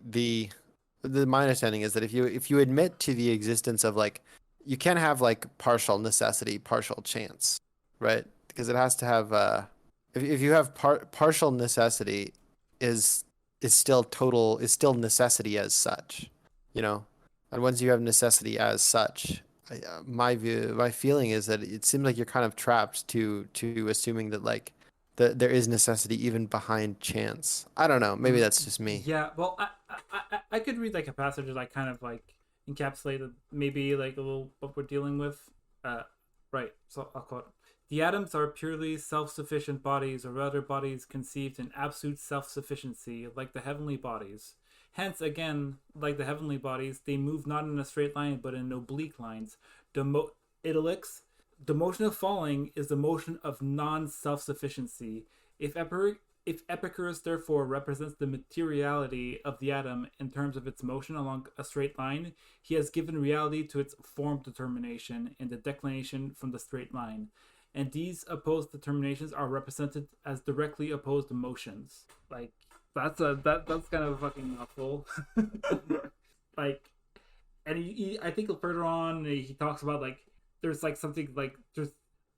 my understanding is that if you admit to the existence of, like, you can't have like partial necessity, partial chance, right? Because it has to have if you have partial necessity is still necessity as such, and once you have necessity as such, my feeling is that it seems like you're kind of trapped to assuming that, like, there is necessity even behind chance. I don't know. Maybe that's just me. Yeah, well, I could read like a passage that kind of like encapsulated maybe like a little what we're dealing with. Right. So I'll quote: "The atoms are purely self-sufficient bodies, or rather bodies conceived in absolute self-sufficiency, like the heavenly bodies. Hence, again, like the heavenly bodies, they move not in a straight line, but in oblique lines. Italics, the motion of falling is the motion of non-self-sufficiency. If Epicurus therefore represents the materiality of the atom in terms of its motion along a straight line, he has given reality to its form determination in the declination from the straight line. And these opposed determinations are represented as directly opposed motions. Like, that's kind of a fucking mouthful. Like, and I think further on he talks about like there's like something like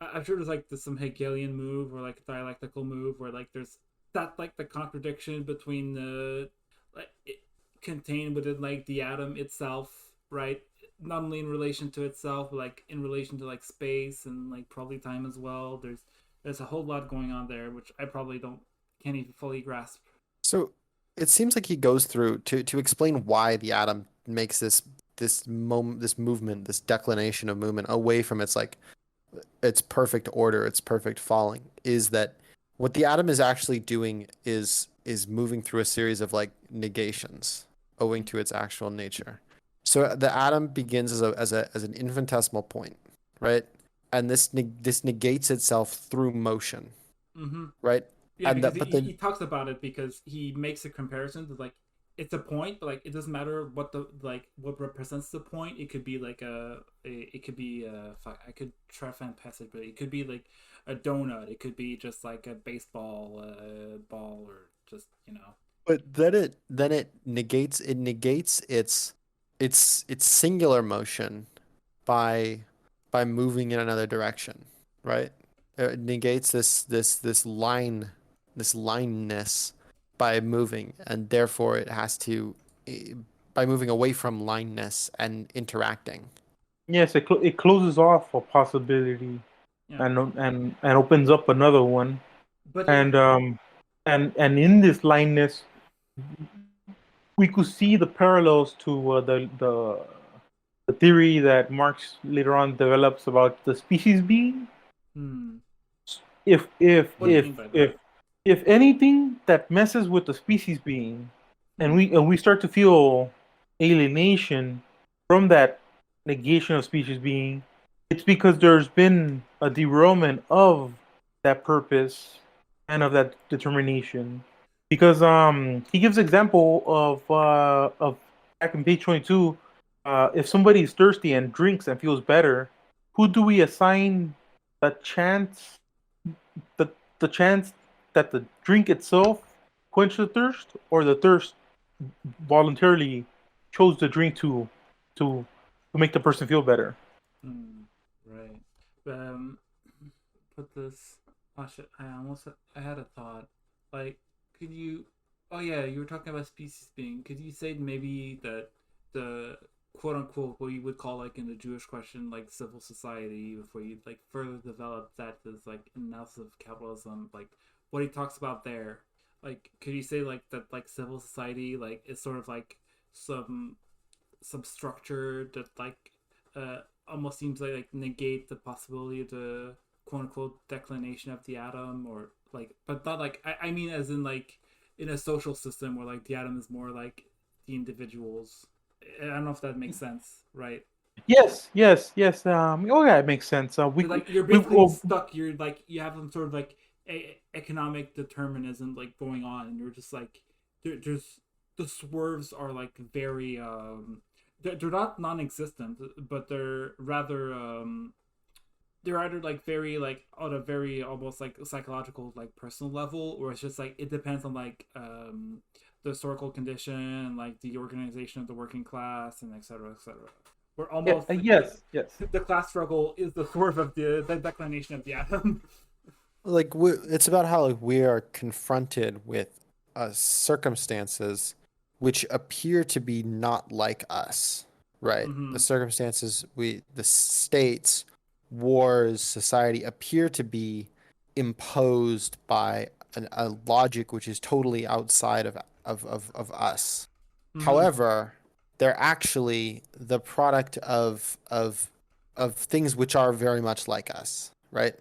I'm sure there's like some Hegelian move or like a dialectical move where like there's that like the contradiction between the like contained within like the atom itself, right? Not only in relation to itself, but like in relation to like space and like probably time as well. There's a whole lot going on there, which I probably can't even fully grasp. So it seems like he goes through to explain why the atom makes this movement, this declination of movement away from its perfect order, its perfect falling, is that what the atom is actually doing is moving through a series of like negations owing to its actual nature. So the atom begins as an infinitesimal point, right? And this negates itself through motion, right? Yeah, and because he talks about it because he makes a comparison to like it's a point, but like it doesn't matter what what represents the point. It could be like it could be I could try to find a passage, but it could be like a donut. It could be just like a baseball ball, or just But then it negates its singular motion by moving in another direction, right? It negates this lineness by moving, and therefore it has to by moving away from lineness and interacting. Yes, it closes off a possibility, yeah. and opens up another one. But and in this lineness, we could see the parallels to the theory that Marx later on develops about the species being. If What do you mean by that? if anything that messes with the species being, and we start to feel alienation from that negation of species being, it's because there's been a derailment of that purpose and of that determination. Because he gives example of back in page 22, if somebody is thirsty and drinks and feels better, who do we assign the chance the chance that the drink itself quench the thirst, or the thirst voluntarily chose the drink to make the person feel better? Right. Put this. Oh shit! I had a thought. Like, could you? Oh yeah, you were talking about species being. Could you say maybe that the quote unquote what you would call like in the Jewish question like civil society, before you like further develop that as like analysis of capitalism, like what he talks about there? Like, could you say like that like civil society like is sort of like some structure that like almost seems like negate the possibility of the quote unquote declination of the atom, or like, but not like I mean as in like in a social system where like the atom is more like the individuals. I don't know if that makes sense, right? Yes. Oh yeah, it makes sense. Like you're basically stuck. You're like you have some sort of like economic determinism like going on, and you're just like there's the swerves are like very they're not non-existent, but they're rather they're either like very like on a very almost like psychological like personal level, or it's just like it depends on like the historical condition and like the organization of the working class and etc. We're almost yes. The class struggle is the swerve of the declination of the atom. Like it's about how like we are confronted with circumstances which appear to be not like us, right? The circumstances the states, wars, society appear to be imposed by a logic which is totally outside of us. However, they're actually the product of things which are very much like us, right?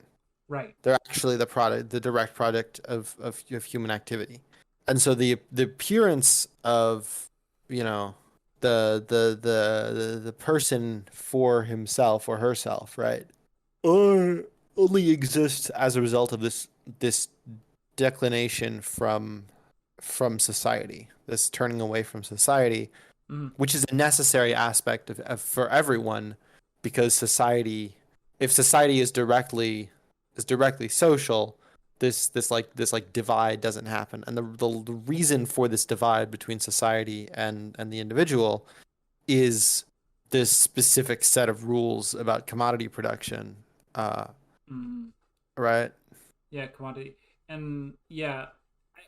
Right. They're actually the direct product of human activity. And so the appearance of you know, the person for himself or herself, right? Or only exists as a result of this declination from society, this turning away from society, Mhm. which is a necessary aspect of for everyone, because if society is directly social, this divide doesn't happen, and the reason for this divide between society and the individual is this specific set of rules about commodity production, Mhm. right? Yeah, commodity. And yeah,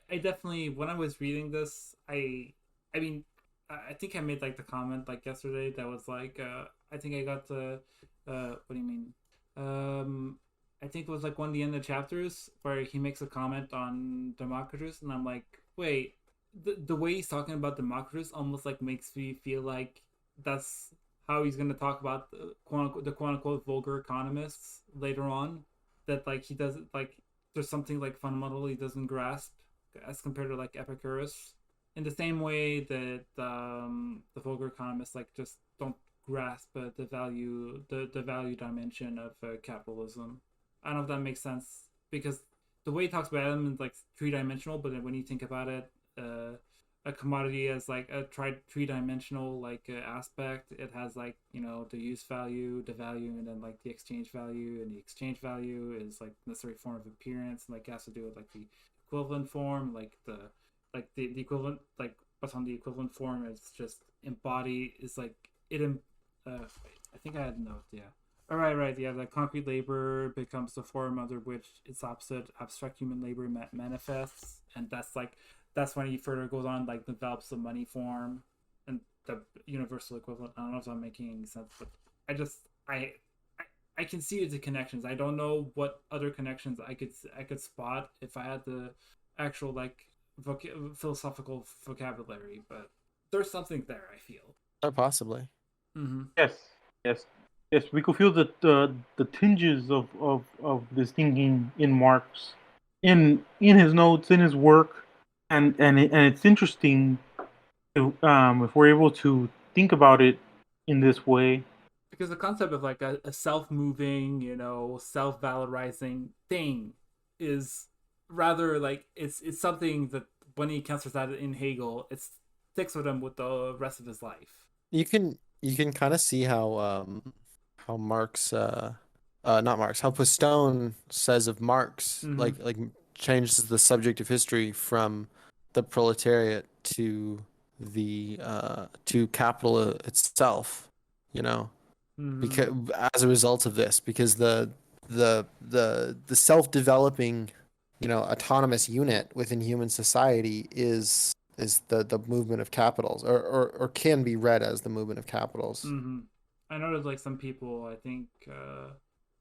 I definitely, when I was reading this, I mean, I think I made like the comment like yesterday that was like, I think I got the, what do you mean? Um, I think it was like one of the end of chapters where he makes a comment on Democritus, and I'm like, wait, the way he's talking about Democritus almost like makes me feel like that's how he's going to talk about the quote unquote vulgar economists later on. That like he doesn't like there's something like fundamental he doesn't grasp as compared to like Epicurus. In the same way that the vulgar economists like just don't grasp the value dimension of capitalism. I don't know if that makes sense because the way he talks about them is like three dimensional, but then when you think about it, a commodity as like a three dimensional like aspect. It has like the use value, the value, and then like the exchange value. And the exchange value is like necessary form of appearance, and like it has to do with like the equivalent form, the equivalent like what's on the equivalent form is just embody is like it. I think I had a note. Yeah. All right, right. Yeah, the concrete labor becomes the form under which its opposite, abstract human labor, manifests, and that's when he further goes on, like develops the money form and the universal equivalent. I don't know if I'm making any sense, but I just I can see the connections. I don't know what other connections I could spot if I had the actual like philosophical vocabulary, but there's something there. I feel. Or possibly. Mm-hmm. Yes, yes, yes. We could feel the tinges of this thinking in Marx, in his notes, in his work, and it's interesting if we're able to think about it in this way. Because the concept of like a self-moving, self-valorizing thing is rather like it's something that when he encounters that in Hegel, it sticks with him with the rest of his life. You can kind of see how Marx not Marx, how Pistone says of Marx, Mm-hmm. like changes the subject of history from the proletariat to capital itself, you know, Mm-hmm. because as a result of this, because the self-developing, autonomous unit within human society is the movement of capitals, or can be read as the movement of capitals. Mm-hmm. I know there's like some people I think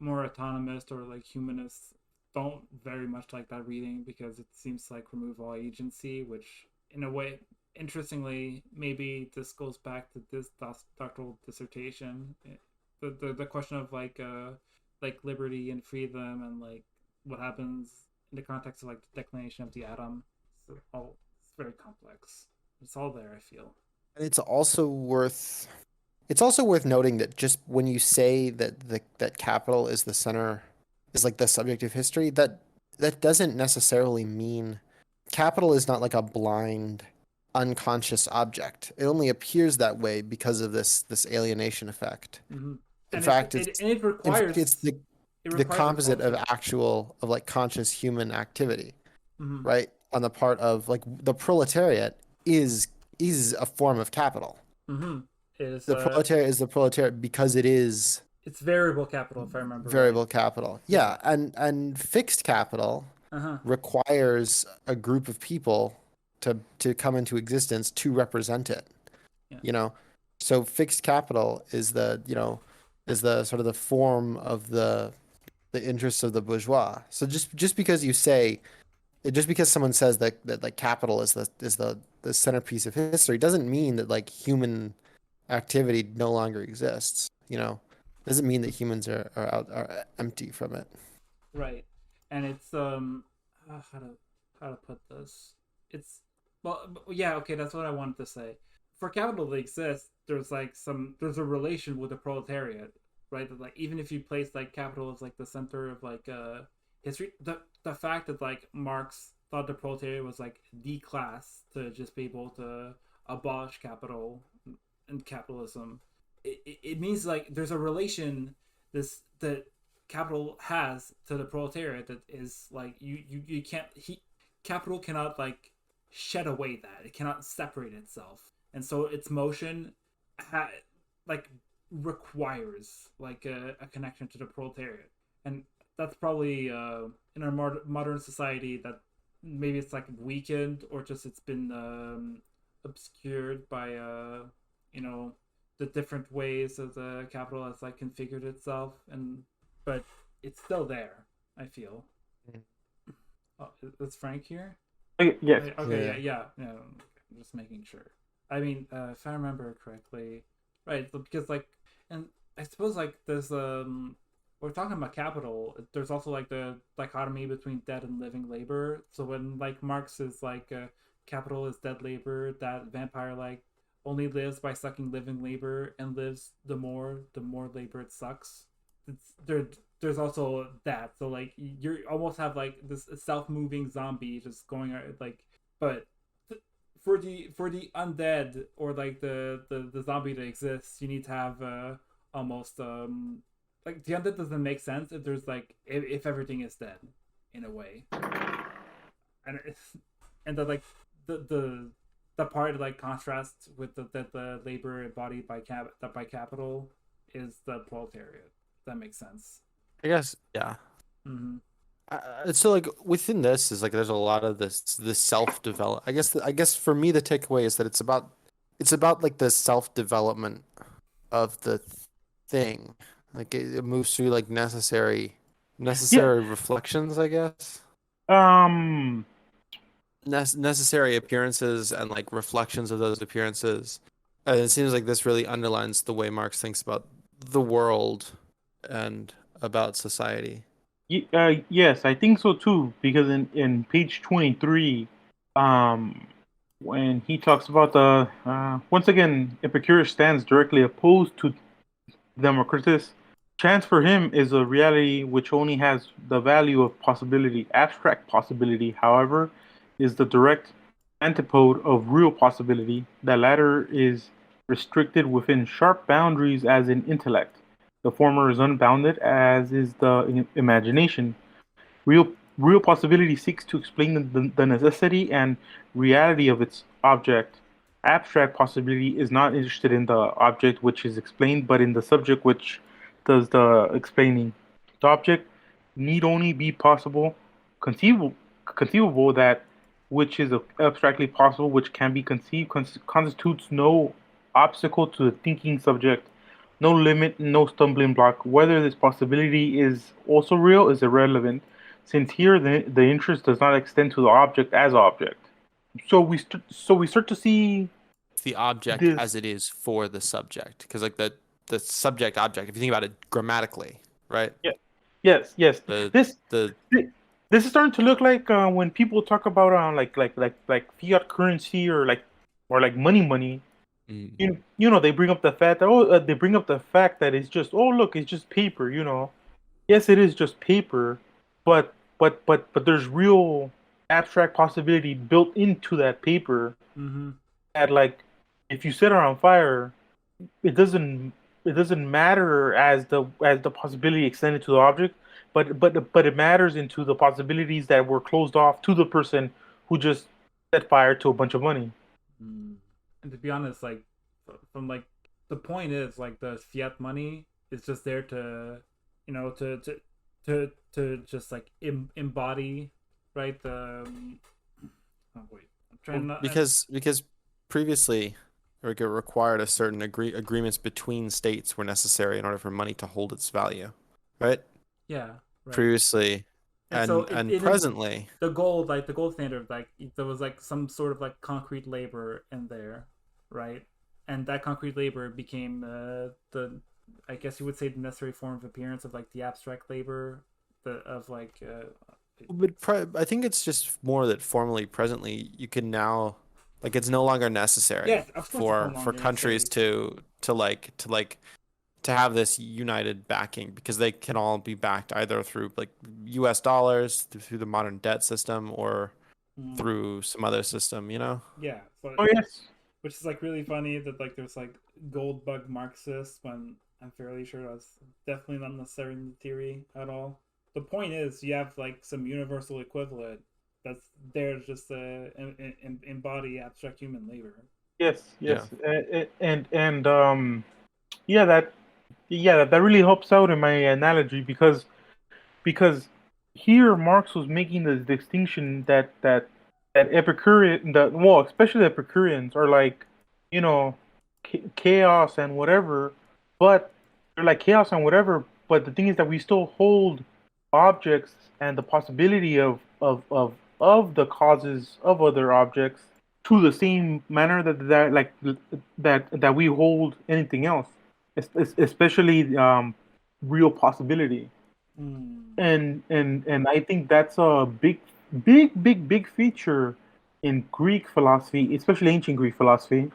more autonomist or like humanists don't very much like that reading because it seems to like remove all agency, which in a way, interestingly, maybe this goes back to this doctoral dissertation. The question of like liberty and freedom and like what happens in the context of like the declination of the atom. So all it's very complex. It's all there, I feel. And it's also worth noting that just when you say that capital is the center, is like the subject of history, that doesn't necessarily mean capital is not like a blind, unconscious object. It only appears that way because of this alienation effect. Mm-hmm. In And fact, it's it in fact requires it's it the requires composite of repulsion. like conscious human activity, Mm-hmm. right? On the part of like the proletariat is a form of capital. Mm-hmm. Is The proletariat is the proletariat because it is it's variable capital if I remember right. variable capital. Yeah. Yeah, and fixed capital Uh-huh. requires a group of people to come into existence to represent it. Yeah. You know, so fixed capital is the sort of the form of the interests of the bourgeois. So just because someone says that like capital is the centerpiece of history doesn't mean that like human activity no longer exists. Doesn't mean that humans are empty from it. Right. And it's how to put this. It's well yeah, okay, that's what I wanted to say. for capital to exist, there's a relation with the proletariat, right? That, like, even if you place like capital as like the center of like history, the fact that like Marx thought the proletariat was like the class to just be able to abolish capital and capitalism, it means like there's a relation that capital has to the proletariat that is like you can't capital cannot like shed away that it cannot separate itself, and so its motion like requires like a connection to the proletariat, and that's probably in our modern society that maybe it's like weakened or just it's been obscured by the different ways that the capital has like configured itself, but it's still there, I feel. Oh, is Frank here? Yes. Okay, yeah. I'm just making sure. I mean, if I remember correctly, right? Because like, and I suppose like there's we're talking about capital. There's also like the dichotomy between dead and living labor. So when like Marx is like capital is dead labor, that vampire like only lives by sucking living labor and lives the more labor it sucks. There's also that. So like you almost have like this self-moving zombie just going like, but for the undead or like the zombie to exist, you need to have almost like the undead doesn't make sense if there's like if everything is dead in a way, and that like the part like contrast with the labor embodied by capital is the proletariat. That makes sense. I guess, yeah. Mm-hmm. So like within this is like there's a lot of this self develop. I guess for me the takeaway is that it's about like the self development of the thing. Like it moves through like necessary reflections, I guess. Um. Necessary appearances and like reflections of those appearances. And it seems like this really underlines the way Marx thinks about the world and about society. Yes, I think so too. Because in page 23, when he talks about the once again, Epicurus stands directly opposed to Democritus. Chance for him is a reality which only has the value of possibility. Abstract possibility, however, is the direct antipode of real possibility. The latter is restricted within sharp boundaries as in intellect. The former is unbounded as is the imagination. Real possibility seeks to explain the necessity and reality of its object. Abstract possibility is not interested in the object which is explained, but in the subject which does the explaining. The object need only be possible, conceivable that which is abstractly possible, which can be conceived, constitutes no obstacle to the thinking subject, no limit, no stumbling block. Whether this possibility is also real is irrelevant, since here the interest does not extend to the object as object. So we start to see the object this, as it is for the subject, because like the subject object, if you think about it grammatically, right? Yeah. Yes. This is starting to look like when people talk about like fiat currency or like money. Mm. You know, they bring up the fact that they bring up the fact that it's just, oh look, it's just paper. You know, yes, it is just paper, but there's real abstract possibility built into that paper. Mm-hmm. That like if you set it on fire, it doesn't matter as the possibility extended to the object, but it matters into the possibilities that were closed off to the person who just set fire to a bunch of money. And to be honest, like from like the point is like the fiat money is just there to to just like embody, right, the oh wait, I'm trying not because previously it required a certain agreements between states were necessary in order for money to hold its value, right? Yeah, right. Previously, and so presently, the gold standard, like there was like some sort of like concrete labor in there, right? And that concrete labor became the I guess you would say the necessary form of appearance of like the abstract labor of like but I think it's just more that formally presently you can now Like it's no longer necessary Yes, of course it's no for longer countries to have this united backing, because they can all be backed either through like US dollars, through the modern debt system, or through some other system, you know? Yeah. So, Oh yes. which is like really funny that like there's like gold bug Marxists, when I'm fairly sure that's definitely not necessary in theory at all. The point is, you have like some universal equivalent that's there just to embody abstract human labor. Yes, Yeah. yes, yeah, that really helps out in my analogy, because here Marx was making the distinction that Epicurean, well, especially the Epicureans are like, you know, chaos and whatever, but they're like chaos and whatever. But the thing is that we still hold objects and the possibility of the causes of other objects to the same manner that we hold anything else, especially real possibility. And I think that's a big feature in Greek philosophy, especially ancient Greek philosophy,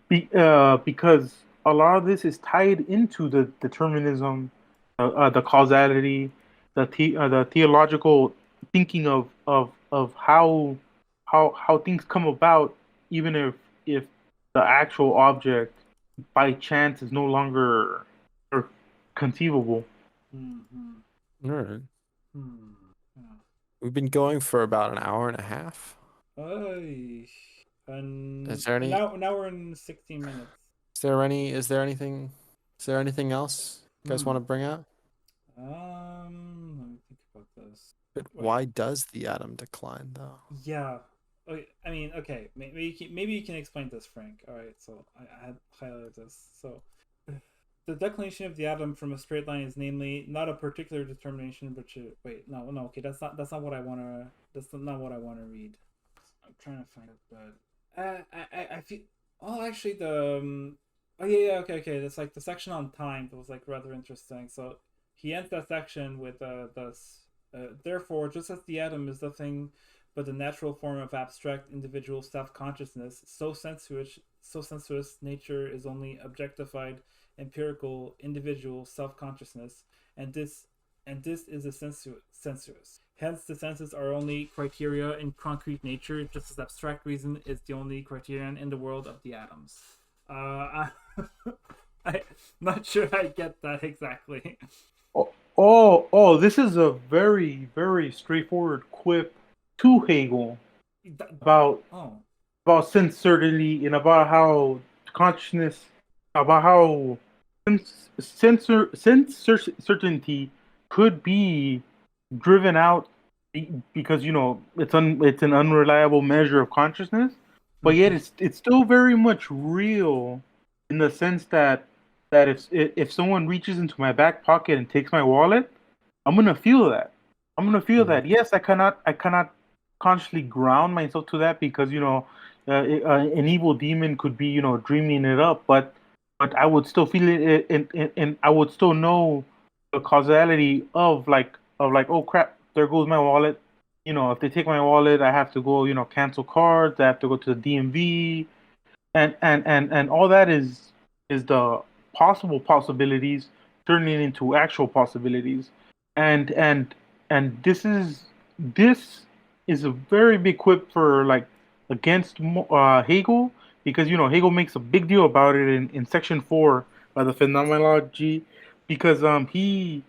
because a lot of this is tied into the determinism, the causality, the theological thinking of how things come about, even if the actual object by chance is no longer conceivable. All right. Yeah. We've been going for about an hour and a half. Oy. And Is there any? now we're in 16 minutes. Is there anything else you guys want to bring out? Let me think about this. But Wait. why does the atom decline, though? Yeah. Okay, I mean, okay. Maybe you can explain this, Frank. All right. So I had highlighted this. So the declination of the atom from a straight line is namely not a particular determination, but wait, no. Okay, that's not what I want to. That's not what I want to read. I'm trying to find it, but I feel. Oh, actually, oh yeah, okay. That's like the section on time that was like rather interesting. So he ends that section with thus. Therefore, just as the atom is nothing but the natural form of abstract individual self-consciousness, so sensuous nature is only objectified empirical individual self-consciousness, and this is a sensuous. Hence, the senses are only criteria in concrete nature, just as abstract reason is the only criterion in the world of the atoms. I'm not sure I get that exactly. Oh, this is a very straightforward quip to Hegel about sincerity and about how consciousness, about how certainty could be driven out because it's an unreliable measure of consciousness, but yet it's still very much real in the sense that if someone reaches into my back pocket and takes my wallet, I'm gonna feel that. Yes, I cannot consciously ground myself to that because an evil demon could be dreaming it up, but I would still feel it, and I would still know the causality of oh crap, there goes my wallet. If they take my wallet, I have to go cancel cards. I have to go to the DMV, and all that is the possible possibilities turning into actual possibilities, and this is a very big quip for against Hegel, because Hegel makes a big deal about it in section 4 of the phenomenology, because he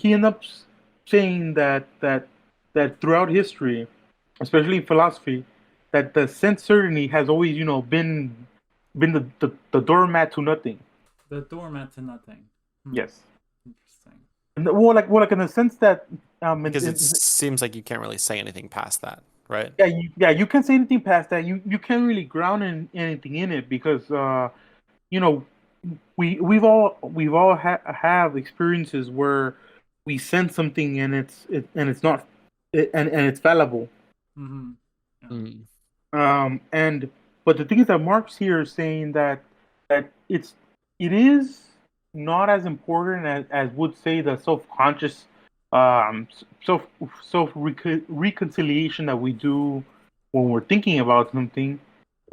ends up saying that throughout history, especially philosophy, that the sense certainty has always been the doormat to nothing. The doormat to nothing. Yes. Interesting. Well, in the sense that Because it seems like you can't really say anything past that, right? you can't say anything past that. You can't really ground anything in it because we've all have experiences where we sense something and it's not and it's fallible. And but the thing is that Marx here is saying that it is not as important as would say the self-conscious self reconciliation that we do when we're thinking about something,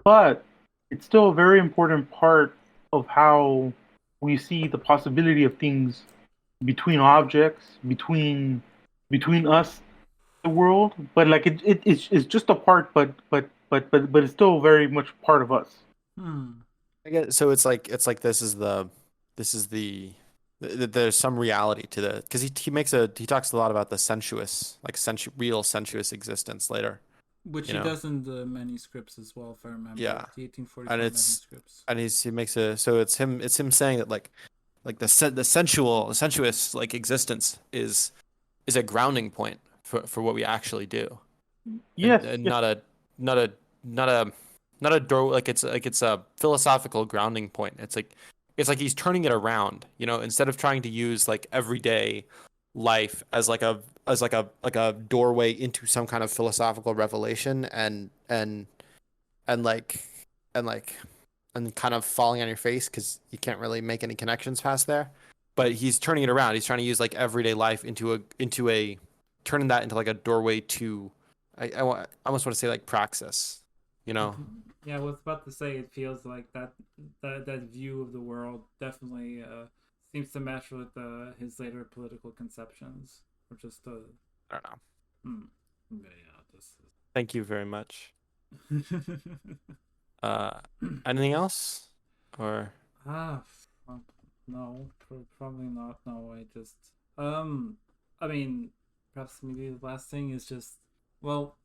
but it's still a very important part of how we see the possibility of things between objects, between us, the world. But like it's just a part, but it's still very much part of us. I guess so. It's like this is there's some reality to the because he talks a lot about the sensuous real sensuous existence later. Which You he know? does in the manuscripts as well, if I remember. Yeah. The 1844 And manuscripts. he makes a so it's him saying that like the sensuous like existence is a grounding point for what we actually do, Yes, and yes. not a not a not a door like it's a philosophical grounding point. It's like he's turning it around, instead of trying to use like everyday life as like a doorway into some kind of philosophical revelation and like and like and kind of falling on your face because you can't really make any connections past there. But he's turning it around. He's trying to use like everyday life into a turning that into like a doorway to I almost want to say like praxis, you know? Yeah, I was about to say it feels like that view of the world definitely seems to match with his later political conceptions, or just I don't know. yeah, this Thank you very much. is... Anything else? Or Ah, no, probably not. No, I just, I mean, perhaps maybe the last thing is just, well,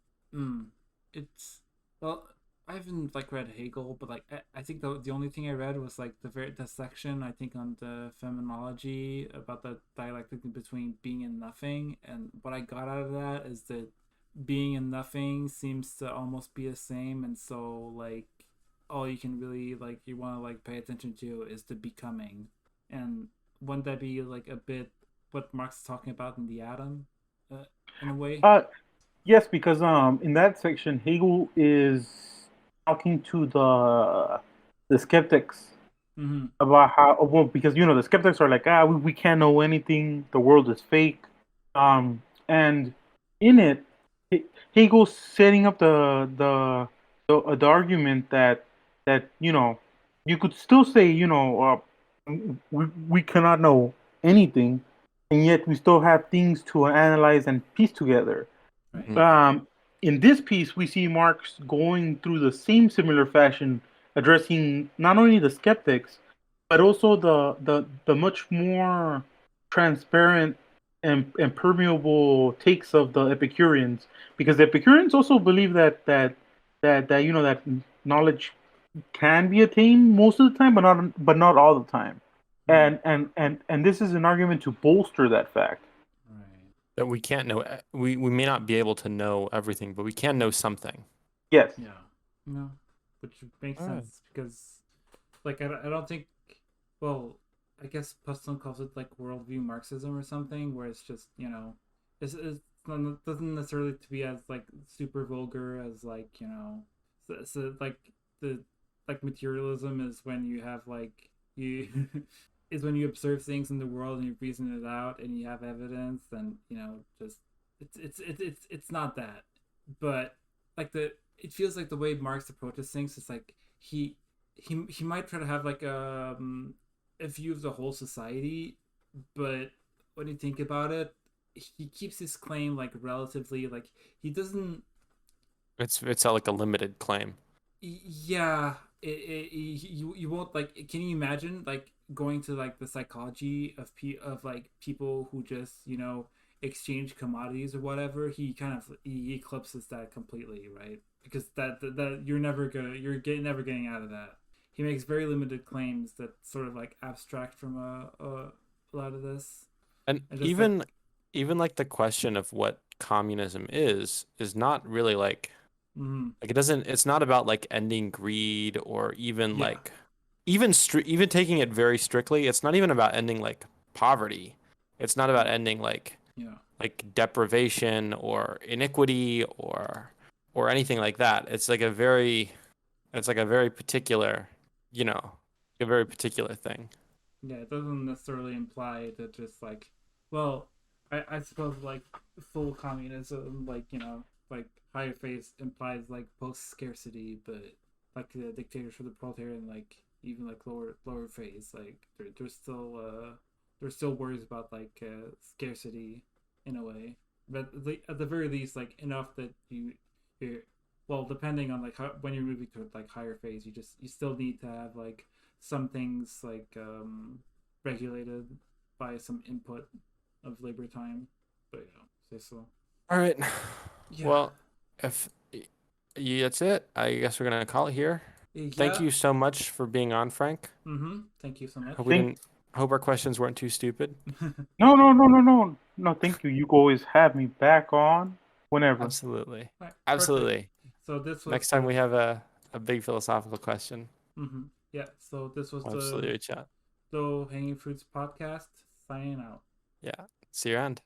it's, well, I haven't like read Hegel, but like I think the only thing I read was like the section I think on the phenomenology about the dialectic between being and nothing, and what I got out of that is that being and nothing seems to almost be the same, and so like all you can really like you want to like pay attention to is the becoming, and wouldn't that be like a bit what Marx is talking about in the atom, in a way? Yes, because in that section Hegel is talking to the skeptics Mm-hmm. about how, well, because the skeptics are like, we can't know anything, the world is fake, and in it Hegel's setting up the argument that you could still say, we cannot know anything, and yet we still have things to analyze and piece together. Right. um, in this piece, we see Marx going through the same similar fashion, addressing not only the skeptics, but also the much more transparent and permeable takes of the Epicureans, because the Epicureans also believe that knowledge can be attained most of the time, but not all the time, and this is an argument to bolster that fact. Right. that we can't know we may not be able to know everything, but we can know something. Yes. Yeah. No, which makes All right. sense because, like, I don't think. Well, I guess Puston calls it like worldview Marxism or something, where it's just it's not, it doesn't necessarily to be as like super vulgar as like so like the like materialism is when you have like you is when you observe things in the world and you reason it out and you have evidence and just it's not that, but like it feels like the way Marx approaches things is like he might try to have like a view of the whole society, but when you think about it, he keeps his claim like relatively like he doesn't. It's like a limited claim. Yeah, you won't like. Can you imagine like going to like the psychology of like people who just exchange commodities or whatever? He eclipses that completely, right? Because that never getting out of that. He makes very limited claims that sort of like abstract from a lot of this. And And just even like the question of what communism is not really like it's not about like ending greed or even Yeah. like even taking it very strictly, it's not even about ending like poverty. It's not about ending Yeah. like deprivation or iniquity or anything like that. It's like a very particular, a very particular thing. Yeah, it doesn't necessarily imply that just like, well, I suppose like full communism, like like higher phase implies like post scarcity, but like the dictators for the proletariat, like even like lower phase, like there's still worries about like scarcity in a way, but at the very least, like enough that you're well, depending on like how, when you're moving to like higher phase, you still need to have like some things like regulated by some input of labor time. But say so. All right. Yeah. Well, if that's it, I guess we're gonna call it here. Thank you so much for being on, Frank. Thank you so much. Hope our questions weren't too stupid. No. Thank you. You can always have me back on whenever. Absolutely. Right, Absolutely. So this was next time we have a big philosophical question. Yeah. So this was Absolutely, chat. Low Hanging Fruits podcast. Signing out. Yeah. See you around.